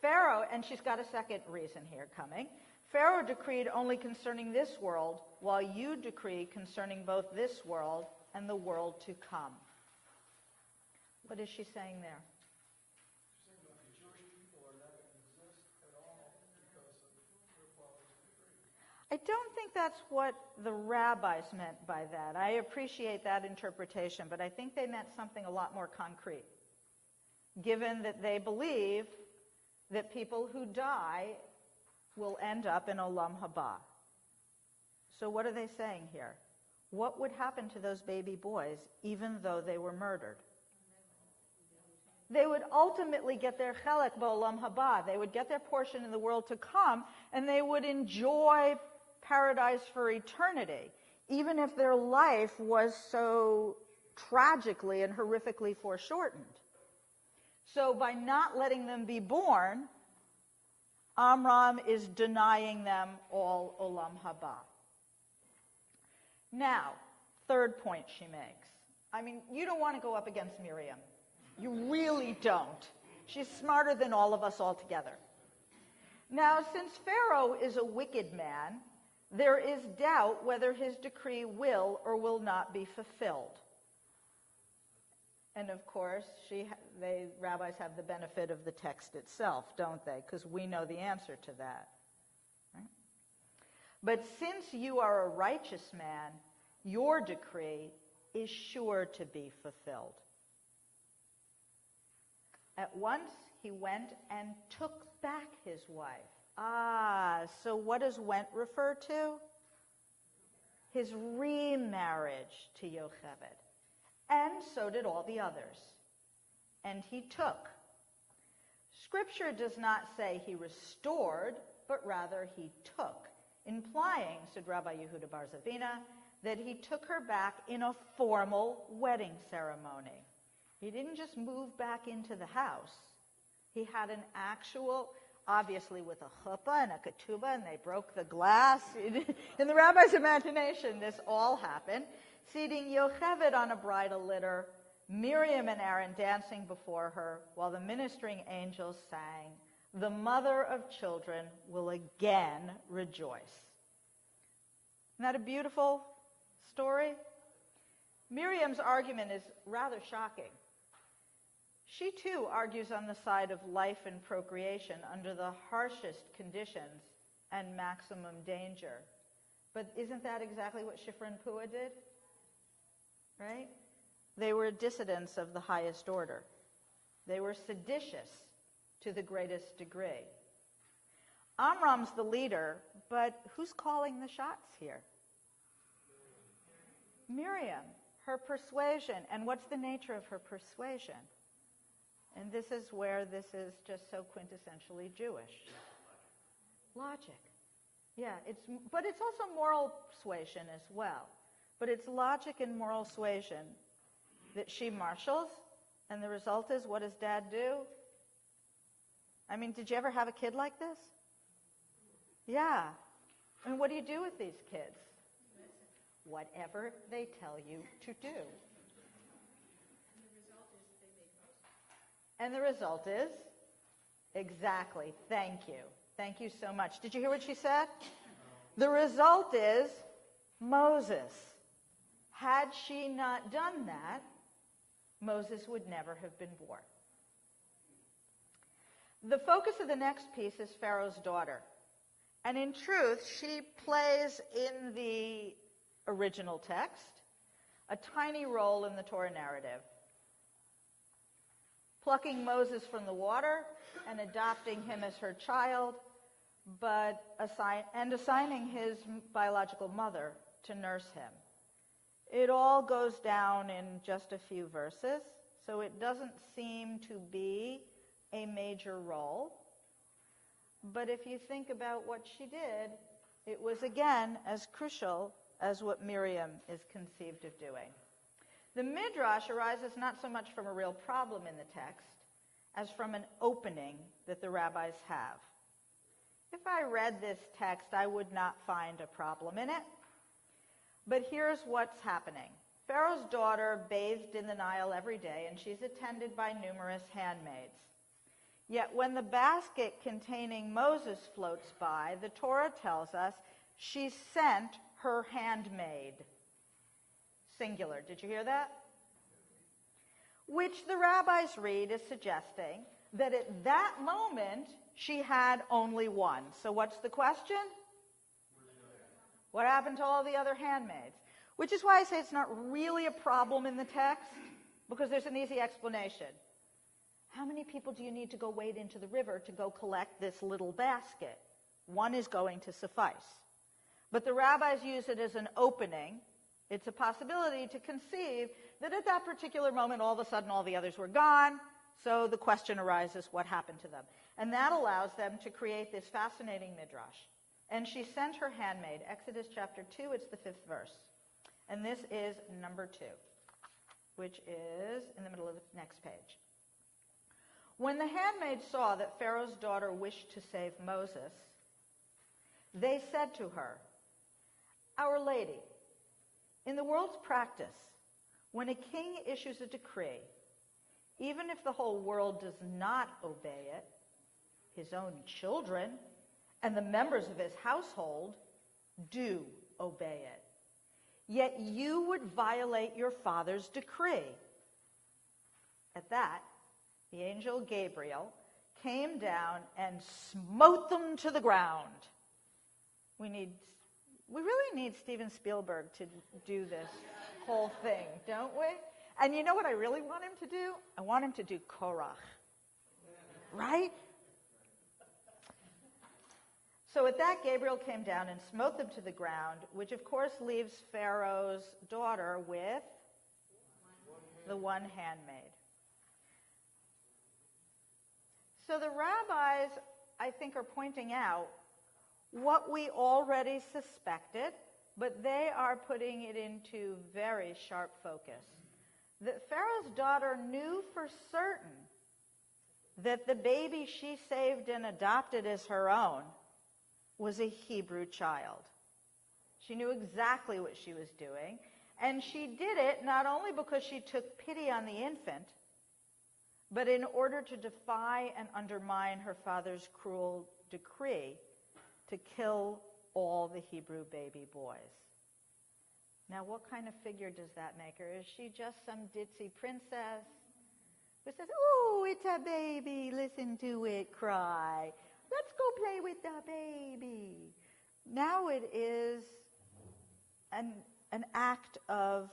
Pharaoh, and she's got a second reason here coming, Pharaoh decreed only concerning this world, while you decree concerning both this world and the world to come. What is she saying there? She's saying that the Jewish people are not going to exist at all because of their father's decree. I don't think that's what the rabbis meant by that. I appreciate that interpretation, but I think they meant something a lot more concrete, given that they believe that people who die will end up in Olam Haba. So what are they saying here? What would happen to those baby boys even though they were murdered? They would ultimately get their chelek b'olam haba. They would get their portion in the world to come, and they would enjoy paradise for eternity, even if their life was so tragically and horrifically foreshortened. So by not letting them be born, Amram is denying them all olam haba. Now, third point she makes. I mean, you don't want to go up against Miriam. You really don't. She's smarter than all of us altogether. Now, since Pharaoh is a wicked man, there is doubt whether his decree will or will not be fulfilled. And of course, rabbis have the benefit of the text itself, don't they? Because we know the answer to that. Right? But since you are a righteous man, your decree is sure to be fulfilled. At once he went and took back his wife. So what does went refer to? His remarriage to Yocheved. And so did all the others. And he took. Scripture does not say he restored, but rather he took, implying, said Rabbi Yehuda Bar Zavina, that he took her back in a formal wedding ceremony. He didn't just move back into the house. He had an actual, obviously with a chuppah and a ketubah, and they broke the glass. In the rabbi's imagination, this all happened. Seating Yocheved on a bridal litter, Miriam and Aaron dancing before her, while the ministering angels sang, "The mother of children will again rejoice." Isn't that a beautiful story? Miriam's argument is rather shocking. She too argues on the side of life and procreation under the harshest conditions and maximum danger. But isn't that exactly what Shifra and Puah did? Right? They were dissidents of the highest order. They were seditious to the greatest degree. Amram's the leader, but who's calling the shots here? Miriam, her persuasion. And what's the nature of her persuasion? And this is where this is just so quintessentially Jewish. Logic. Yeah, but it's also moral suasion as well. But it's logic and moral suasion that she marshals, and the result is, what does Dad do? I mean, did you ever have a kid like this? Yeah. I mean, what do you do with these kids? Whatever they tell you to do. And the result is? Exactly. Thank you. Thank you so much. Did you hear what she said? The result is Moses. Had she not done that, Moses would never have been born. The focus of the next piece is Pharaoh's daughter. And in truth, she plays in the original text a tiny role in the Torah narrative. Plucking Moses from the water and adopting him as her child, but assigning his biological mother to nurse him. It all goes down in just a few verses, so it doesn't seem to be a major role. But if you think about what she did, it was again as crucial as what Miriam is conceived of doing. The Midrash arises not so much from a real problem in the text as from an opening that the rabbis have. If I read this text, I would not find a problem in it. But here's what's happening. Pharaoh's daughter bathed in the Nile every day, and she's attended by numerous handmaids. Yet when the basket containing Moses floats by, the Torah tells us she sent her handmaid. Singular. Did you hear that? Which the rabbis read as suggesting that at that moment she had only one. So what's the question? What happened to all the other handmaids? Which is why I say it's not really a problem in the text, because there's an easy explanation. How many people do you need to go wade into the river to go collect this little basket? One is going to suffice. But the rabbis use it as an opening. It's a possibility to conceive that at that particular moment, all of a sudden, all the others were gone. So the question arises, what happened to them? And that allows them to create this fascinating midrash. And she sent her handmaid, Exodus chapter 2, it's the 5th verse. And this is number 2, which is in the middle of the next page. When the handmaids saw that Pharaoh's daughter wished to save Moses, they said to her, Our Lady, in the world's practice, when a king issues a decree, even if the whole world does not obey it, his own children and the members of his household do obey it. Yet you would violate your father's decree. At that, the angel Gabriel came down and smote them to the ground. We really need Steven Spielberg to do this whole thing, don't we? And you know what I really want him to do? I want him to do Korach. Right? So at that, Gabriel came down and smote them to the ground, which of course leaves Pharaoh's daughter with the one handmaid. So the rabbis, I think, are pointing out what we already suspected, but they are putting it into very sharp focus. That Pharaoh's daughter knew for certain that the baby she saved and adopted as her own was a Hebrew child. She knew exactly what she was doing, and she did it not only because she took pity on the infant, but in order to defy and undermine her father's cruel decree to kill all the Hebrew baby boys. Now, what kind of figure does that make her? Is she just some ditzy princess who says, oh, it's a baby, listen to it cry. Let's go play with the baby. Now it is an act of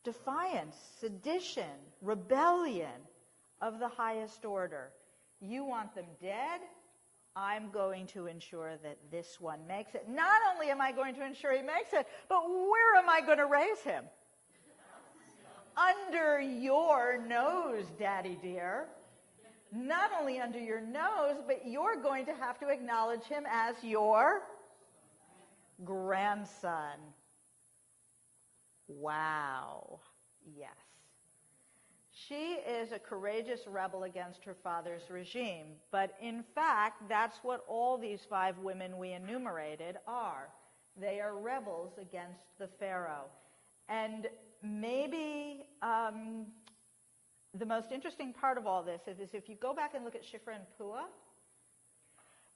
defiance, sedition, rebellion of the highest order. You want them dead? I'm going to ensure that this one makes it. Not only am I going to ensure he makes it, but where am I going to raise him? Under your nose, Daddy dear. Not only under your nose, but you're going to have to acknowledge him as your grandson. Wow. Yes. She is a courageous rebel against her father's regime, but in fact, that's what all these 5 women we enumerated are. They are rebels against the Pharaoh. And maybe the most interesting part of all this is if you go back and look at Shifra and Puah,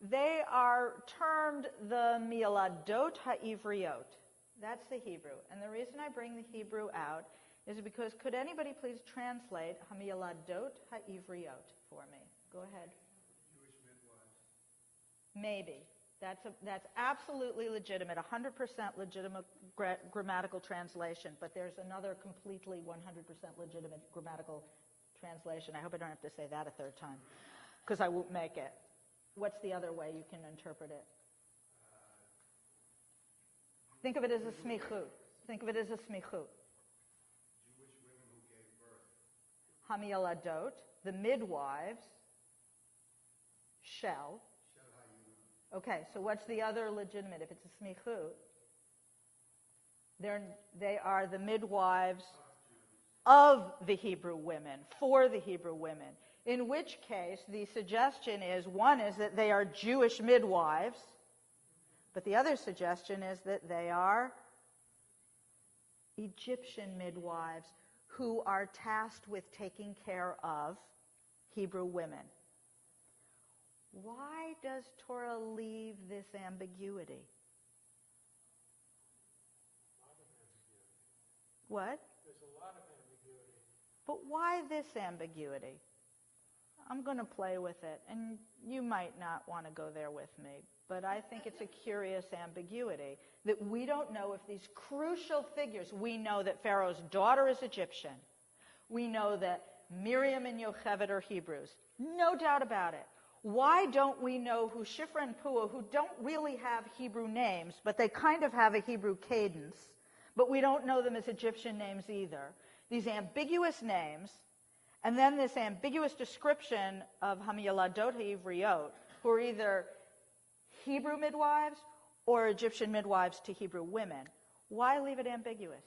they are termed the Miladot HaIvriot. That's the Hebrew. And the reason I bring the Hebrew out is because could anybody please translate hamiyaladot ha'ivriot for me? Go ahead. Jewish midwives. Maybe. That's absolutely legitimate, 100% legitimate grammatical translation, but there's another completely 100% legitimate grammatical translation. I hope I don't have to say that a third time, because I won't make it. What's the other way you can interpret it? Think of it as a smichut. Think of it as a smichut. Jewish women who gave birth. Hamiyaladot, the midwives, shall. Okay, so what's the other legitimate? If it's a smichut, they are the midwives of the Hebrew women, for the Hebrew women. In which case, the suggestion is, one is that they are Jewish midwives, but the other suggestion is that they are Egyptian midwives who are tasked with taking care of Hebrew women. Why does Torah leave this ambiguity? What? There's a lot of ambiguity. But why this ambiguity? I'm going to play with it, and you might not want to go there with me, but I think it's a curious ambiguity that we don't know if these crucial figures, we know that Pharaoh's daughter is Egyptian. We know that Miriam and Yocheved are Hebrews. No doubt about it. Why don't we know who Shifra and Puah, who don't really have Hebrew names, but they kind of have a Hebrew cadence, but we don't know them as Egyptian names either. These ambiguous names, and then this ambiguous description of Hamiyaladot Ha'ivriot, who are either Hebrew midwives or Egyptian midwives to Hebrew women. Why leave it ambiguous?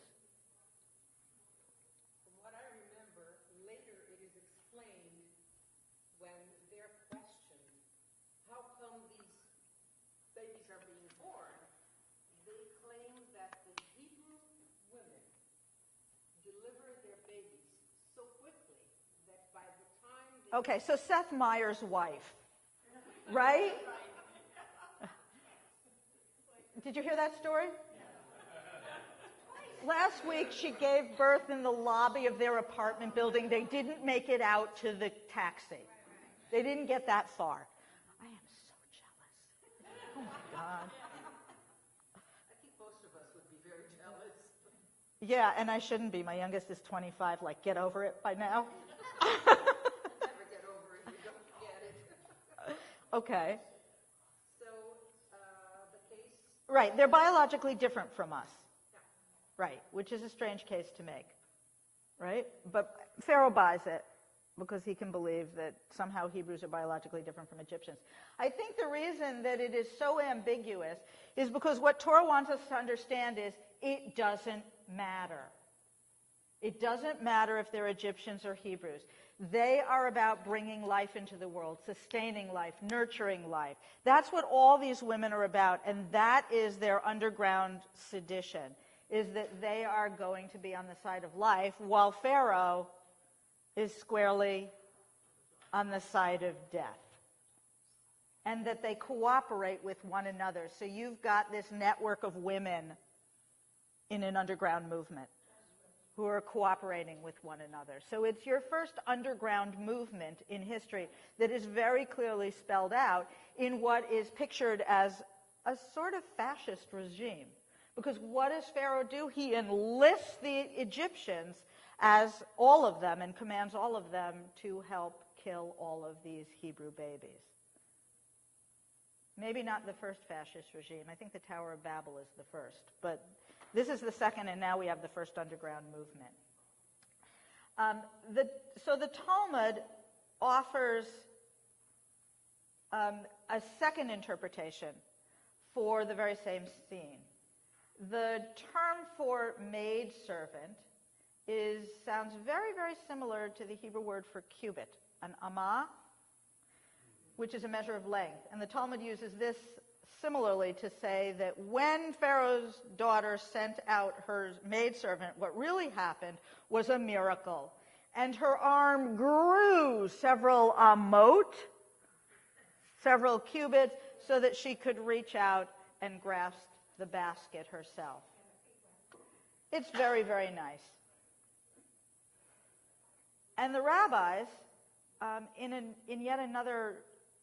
From what I remember, later it is explained when they're questioned, how come these babies are being born? They claim that the Hebrew women deliver their babies so quickly that by the time they... Okay, so Seth Meyers' wife, right? Did you hear that story? Last week, she gave birth in the lobby of their apartment building. They didn't make it out to the taxi. They didn't get that far. I am so jealous. Oh, my God. I think most of us would be very jealous. Yeah, and I shouldn't be. My youngest is 25. Like, get over it by now. Never get over it. You don't get it. Okay. So, the case... Right, they're biologically different from us. Right, which is a strange case to make, right? But Pharaoh buys it because he can believe that somehow Hebrews are biologically different from Egyptians. I think the reason that it is so ambiguous is because what Torah wants us to understand is it doesn't matter. It doesn't matter if they're Egyptians or Hebrews. They are about bringing life into the world, sustaining life, nurturing life. That's what all these women are about, and that is their underground sedition, is that they are going to be on the side of life while Pharaoh is squarely on the side of death. And that they cooperate with one another. So you've got this network of women in an underground movement who are cooperating with one another. So it's your first underground movement in history that is very clearly spelled out in what is pictured as a sort of fascist regime. Because what does Pharaoh do? He enlists the Egyptians as all of them and commands all of them to help kill all of these Hebrew babies. Maybe not the first fascist regime. I think the Tower of Babel is the first. But this is the second, and now we have the first underground movement. So the Talmud offers a second interpretation for the very same scene. The term for maidservant sounds very, very similar to the Hebrew word for cubit, an amah, which is a measure of length. And the Talmud uses this similarly to say that when Pharaoh's daughter sent out her maidservant, what really happened was a miracle. And her arm grew several amot, several cubits, so that she could reach out and grasp the basket herself. It's very, very nice. And the rabbis, in yet another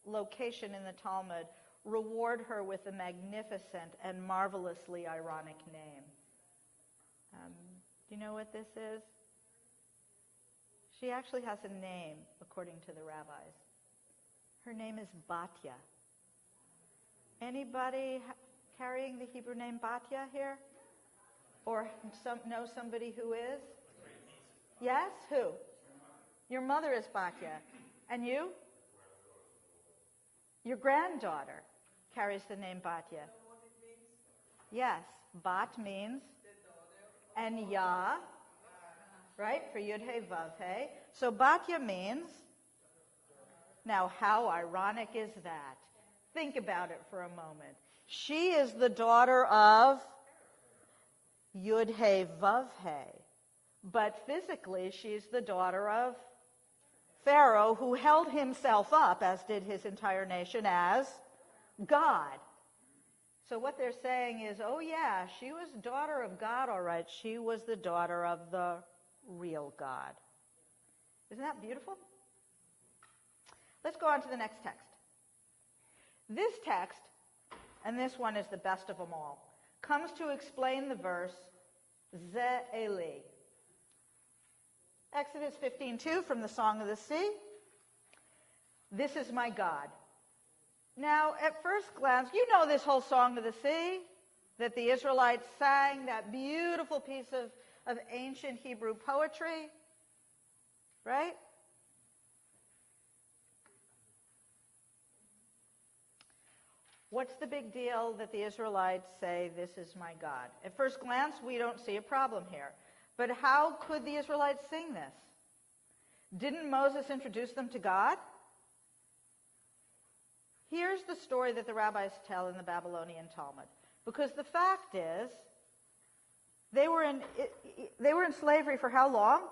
location in the Talmud, reward her with a magnificent and marvelously ironic name. Do you know what this is? She actually has a name, according to the rabbis. Her name is Batya. Anybody carrying the Hebrew name Batya here? Or know somebody who is? Yes? Who? Your mother is Batya. And you? Your granddaughter carries the name Batya. Yes. Bat means and Ya, right? For Yud He Vav He. So Batya means, now how ironic is that? Think about it for a moment. She is the daughter of Yud He Vav He. But physically, she's the daughter of Pharaoh, who held himself up, as did his entire nation, as God. So what they're saying is, oh yeah, she was daughter of God, all right. She was the daughter of the real God. Isn't that beautiful? Let's go on to the next text. This text, and this one is the best of them all, comes to explain the verse, Ze Eli. Exodus 15:2 from the Song of the Sea. This is my God. Now, at first glance, you know this whole Song of the Sea that the Israelites sang, that beautiful piece of ancient Hebrew poetry, right? What's the big deal that the Israelites say, this is my God? At first glance, we don't see a problem here. But how could the Israelites sing this? Didn't Moses introduce them to God? Here's the story that the rabbis tell in the Babylonian Talmud. Because the fact is, they were in slavery for how long?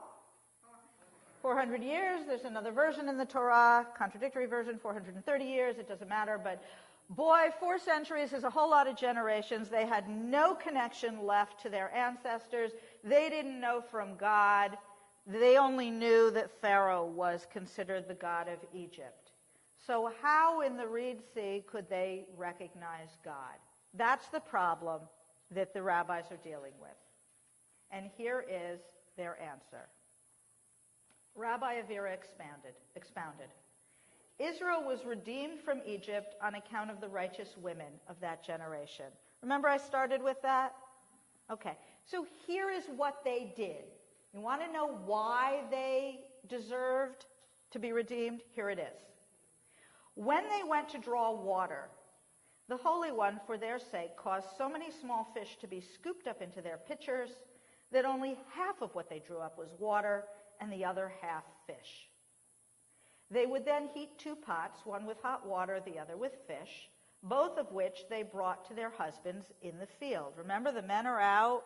400 years. There's another version in the Torah, contradictory version, 430 years. It doesn't matter. But boy, 4 centuries is a whole lot of generations. They had no connection left to their ancestors. They didn't know from God. They only knew that Pharaoh was considered the god of Egypt. So how in the Reed Sea could they recognize God? That's the problem that the rabbis are dealing with. And here is their answer. Rabbi Avira expounded. Israel was redeemed from Egypt on account of the righteous women of that generation. Remember I started with that? Okay, so here is what they did. You want to know why they deserved to be redeemed? Here it is. When they went to draw water, the Holy One, for their sake, caused so many small fish to be scooped up into their pitchers that only half of what they drew up was water and the other half fish. They would then heat 2 pots, one with hot water, the other with fish, both of which they brought to their husbands in the field. Remember, the men are out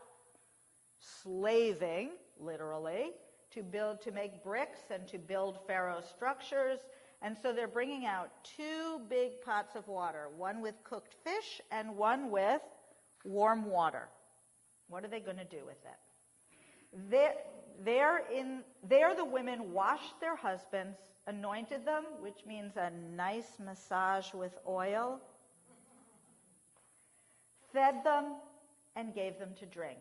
slaving, literally, to make bricks and to build Pharaoh's structures. And so they're bringing out 2 big pots of water, one with cooked fish and one with warm water. What are they going to do with it? There the women washed their husbands, anointed them, which means a nice massage with oil, fed them, and gave them to drink.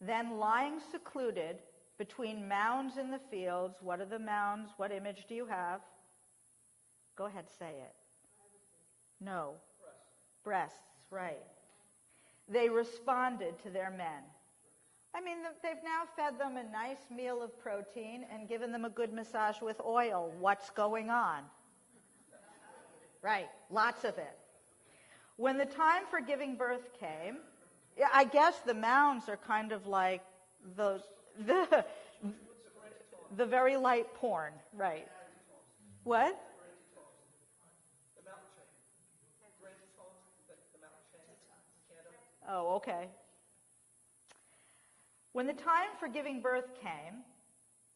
Then, lying secluded between mounds in the fields, what are the mounds? What image do you have? Go ahead, say it. No. Breasts, right. They responded to their men. I mean, they've now fed them a nice meal of protein and given them a good massage with oil. What's going on? Right, lots of it. When the time for giving birth came, I guess the mounds are kind of like the very light porn, right? What? The mountain chain. Grange's homes, the mountain chain, Canada. Oh, okay. When the time for giving birth came,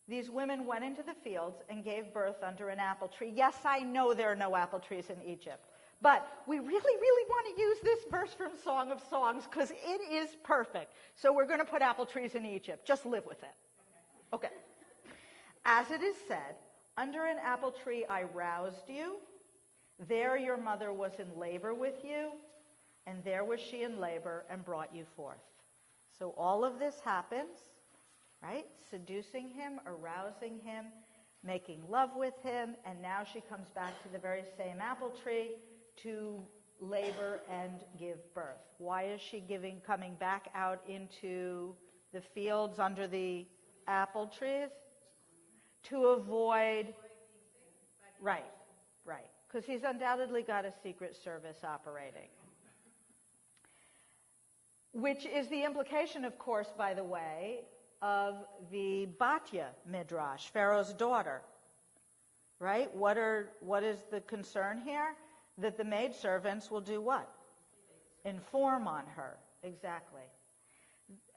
these women went into the fields and gave birth under an apple tree. Yes, I know there are no apple trees in Egypt, but we really, really want to use this verse from Song of Songs because it is perfect. So we're going to put apple trees in Egypt. Just live with it. Okay. As it is said, under an apple tree I roused you. There your mother was in labor with you, and there was she in labor and brought you forth. So all of this happens, right? Seducing him, arousing him, making love with him, and now she comes back to the very same apple tree to labor and give birth. Why is she coming back out into the fields under the apple trees? To avoid, right, because he's undoubtedly got a secret service operating. Which is the implication, of course, by the way, of the Batya Midrash, Pharaoh's daughter, right? What is the concern here? That the maidservants will do what? Inform on her, exactly.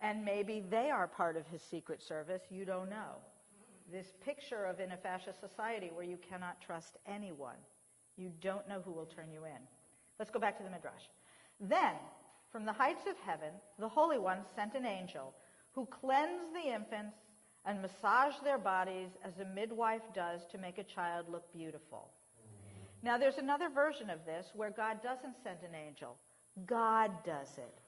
And maybe they are part of his secret service, you don't know. This picture of in a fascist society where you cannot trust anyone. You don't know who will turn you in. Let's go back to the Midrash. Then, from the heights of heaven, the Holy One sent an angel who cleansed the infants and massaged their bodies as a midwife does to make a child look beautiful. Now, there's another version of this where God doesn't send an angel. God does it.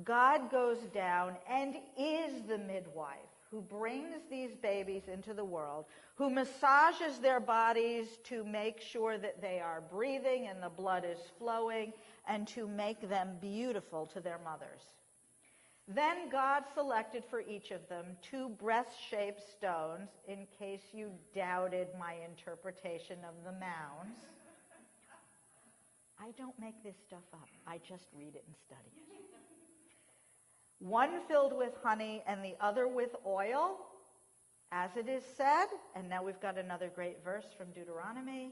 God goes down and is the midwife who brings these babies into the world, who massages their bodies to make sure that they are breathing and the blood is flowing, and to make them beautiful to their mothers. Then God selected for each of them 2 breast-shaped stones, in case you doubted my interpretation of the mounds. I don't make this stuff up. I just read it and study it. One filled with honey and the other with oil, as it is said, and now we've got another great verse from Deuteronomy,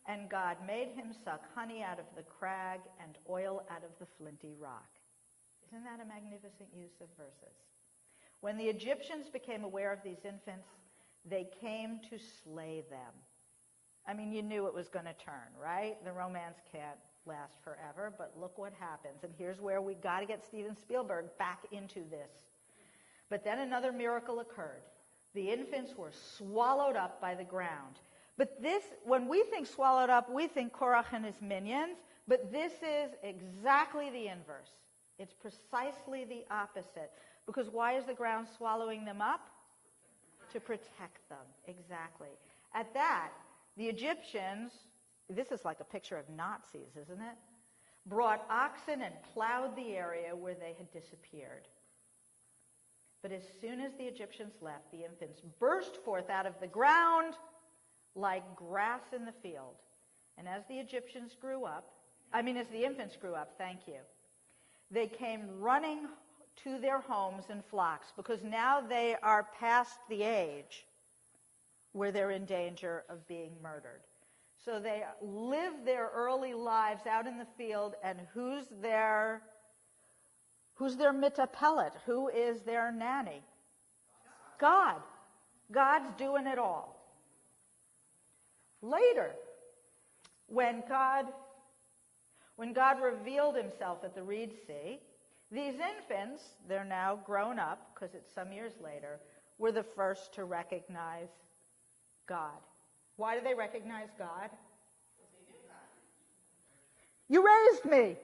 and God made him suck honey out of the crag and oil out of the flinty rock. Isn't that a magnificent use of verses? When the Egyptians became aware of these infants, they came to slay them. I mean, you knew it was going to turn, right? The romance can't last forever, but look what happens. And here's where we got to get Steven Spielberg back into this. But then another miracle occurred. The infants were swallowed up by the ground. But this, when we think swallowed up, we think Korach and his minions, but this is exactly the inverse. It's precisely the opposite. Because why is the ground swallowing them up? To protect them, exactly. At that, the Egyptians, this is like a picture of Nazis, isn't it? Brought oxen and plowed the area where they had disappeared. But as soon as the Egyptians left, the infants burst forth out of the ground like grass in the field. And as the infants grew up, they came running to their homes in flocks, because now they are past the age where they're in danger of being murdered. So they live their early lives out in the field, and who's their mitapelet? Who is their nanny? God. God's doing it all. Later, when God revealed himself at the Reed Sea, these infants, they're now grown up, because it's some years later, were the first to recognize God. Why do they recognize God? You raised me.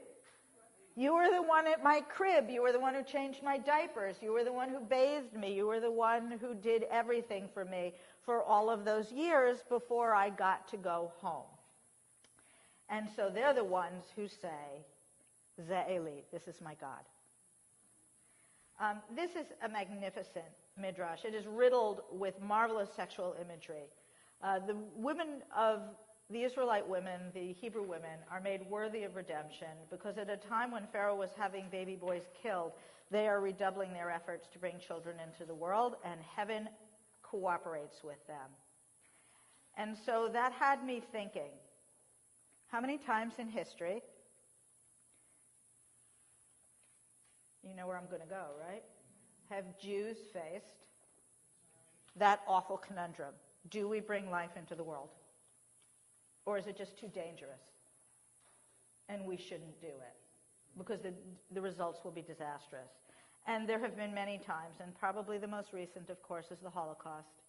You were the one at my crib. You were the one who changed my diapers. You were the one who bathed me. You were the one who did everything for me for all of those years before I got to go home. And so they're the ones who say, Ze'eli, this is my God. This is a magnificent midrash. It is riddled with marvelous sexual imagery. The Israelite women, the Hebrew women, are made worthy of redemption because at a time when Pharaoh was having baby boys killed, they are redoubling their efforts to bring children into the world, and heaven cooperates with them. And so that had me thinking, how many times in history, you know where I'm going to go, right? Have Jews faced that awful conundrum? Do we bring life into the world? Or is it just too dangerous? And we shouldn't do it because the results will be disastrous. And there have been many times, and probably the most recent, of course, is the Holocaust.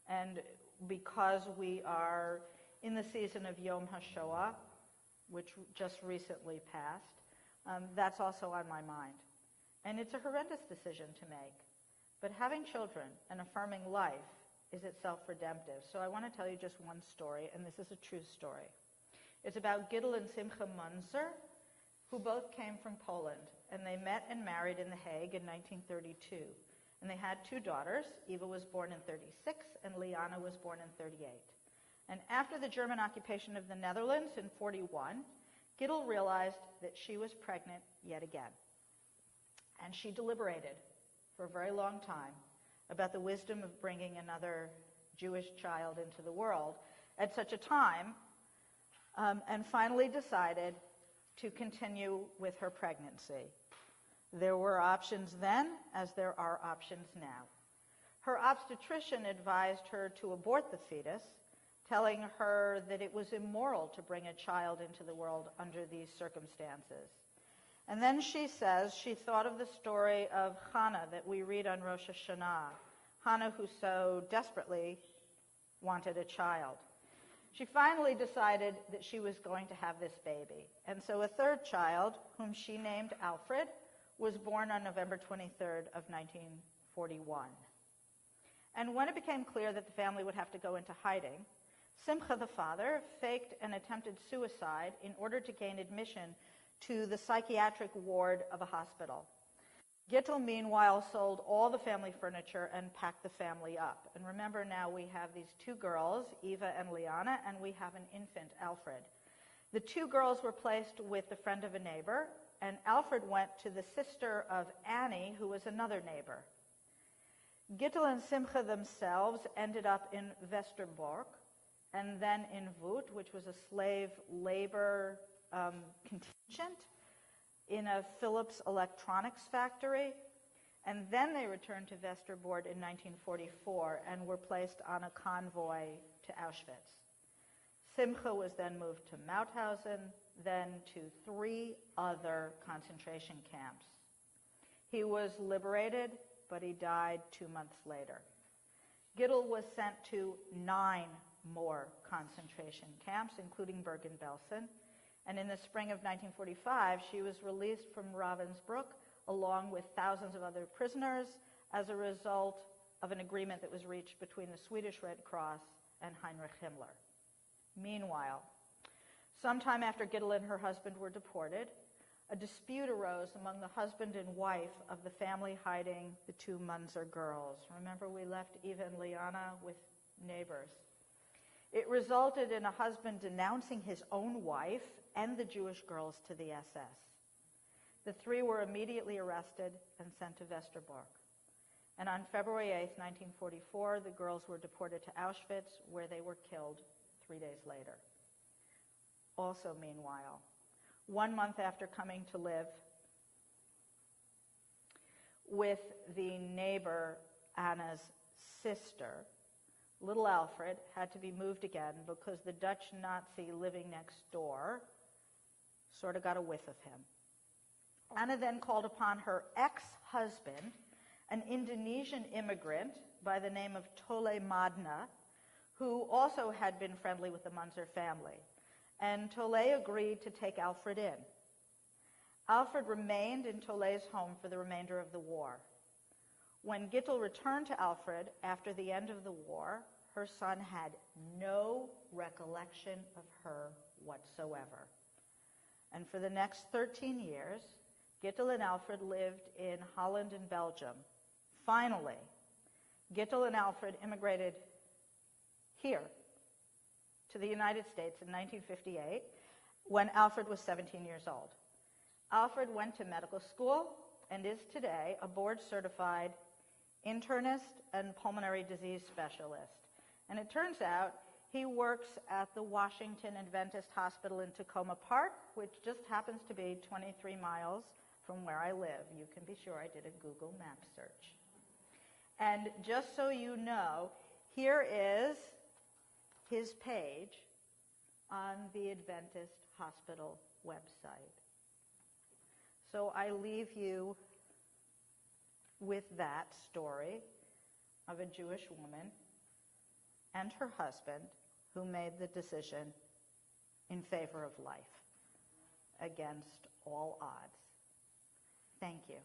And because we are in the season of Yom HaShoah, which just recently passed, that's also on my mind. And it's a horrendous decision to make. But having children and affirming life is itself redemptive. So I want to tell you just one story, and this is a true story. It's about Gittel and Simcha Munzer, who both came from Poland, and they met and married in The Hague in 1932. And they had two daughters. Eva was born in 36, and Liana was born in 38. And after the German occupation of the Netherlands in 41, Gittel realized that she was pregnant yet again. And she deliberated for a very long time about the wisdom of bringing another Jewish child into the world at such a time, and finally decided to continue with her pregnancy. There were options then, as there are options now. Her obstetrician advised her to abort the fetus, telling her that it was immoral to bring a child into the world under these circumstances. And then she says she thought of the story of Hannah that we read on Rosh Hashanah, Hannah who so desperately wanted a child. She finally decided that she was going to have this baby. And so a third child, whom she named Alfred, was born on November 23rd of 1941. And when it became clear that the family would have to go into hiding, Simcha, the father, faked an attempted suicide in order to gain admission to the psychiatric ward of a hospital. Gittel, meanwhile, sold all the family furniture and packed the family up. And remember, now we have these two girls, Eva and Liana, and we have an infant, Alfred. The two girls were placed with the friend of a neighbor, and Alfred went to the sister of Annie, who was another neighbor. Gittel and Simcha themselves ended up in Westerbork, and then in Wood, which was a slave labor contingent in a Philips electronics factory. And then they returned to Westerbork in 1944 and were placed on a convoy to Auschwitz. Simcha was then moved to Mauthausen, then to 3 other concentration camps. He was liberated, but he died 2 months later. Gittel was sent to 9 more concentration camps, including Bergen-Belsen. And in the spring of 1945, she was released from Ravensbrück, along with thousands of other prisoners, as a result of an agreement that was reached between the Swedish Red Cross and Heinrich Himmler. Meanwhile, sometime after Gittel and her husband were deported, a dispute arose among the husband and wife of the family hiding the 2 Munzer girls. Remember, we left Eva and Liana with neighbors. It resulted in a husband denouncing his own wife and the Jewish girls to the SS. The 3 were immediately arrested and sent to Westerbork. And on February 8, 1944, the girls were deported to Auschwitz, where they were killed 3 days later. Also, meanwhile, 1 month after coming to live with the neighbor Anna's sister, little Alfred had to be moved again because the Dutch Nazi living next door sort of got a whiff of him. Anna then called upon her ex-husband, an Indonesian immigrant by the name of Tole Madna, who also had been friendly with the Munzer family. And Tole agreed to take Alfred in. Alfred remained in Tole's home for the remainder of the war. When Gittel returned to Alfred after the end of the war, her son had no recollection of her whatsoever. And for the next 13 years, Gittel and Alfred lived in Holland and Belgium. Finally, Gittel and Alfred immigrated here to the United States in 1958 when Alfred was 17 years old. Alfred went to medical school and is today a board-certified internist and pulmonary disease specialist. And it turns out he works at the Washington Adventist Hospital in Tacoma Park, which just happens to be 23 miles from where I live. You can be sure I did a Google map search. And just so you know, here is his page on the Adventist Hospital website. So I leave you with that story of a Jewish woman and her husband who made the decision in favor of life against all odds. Thank you.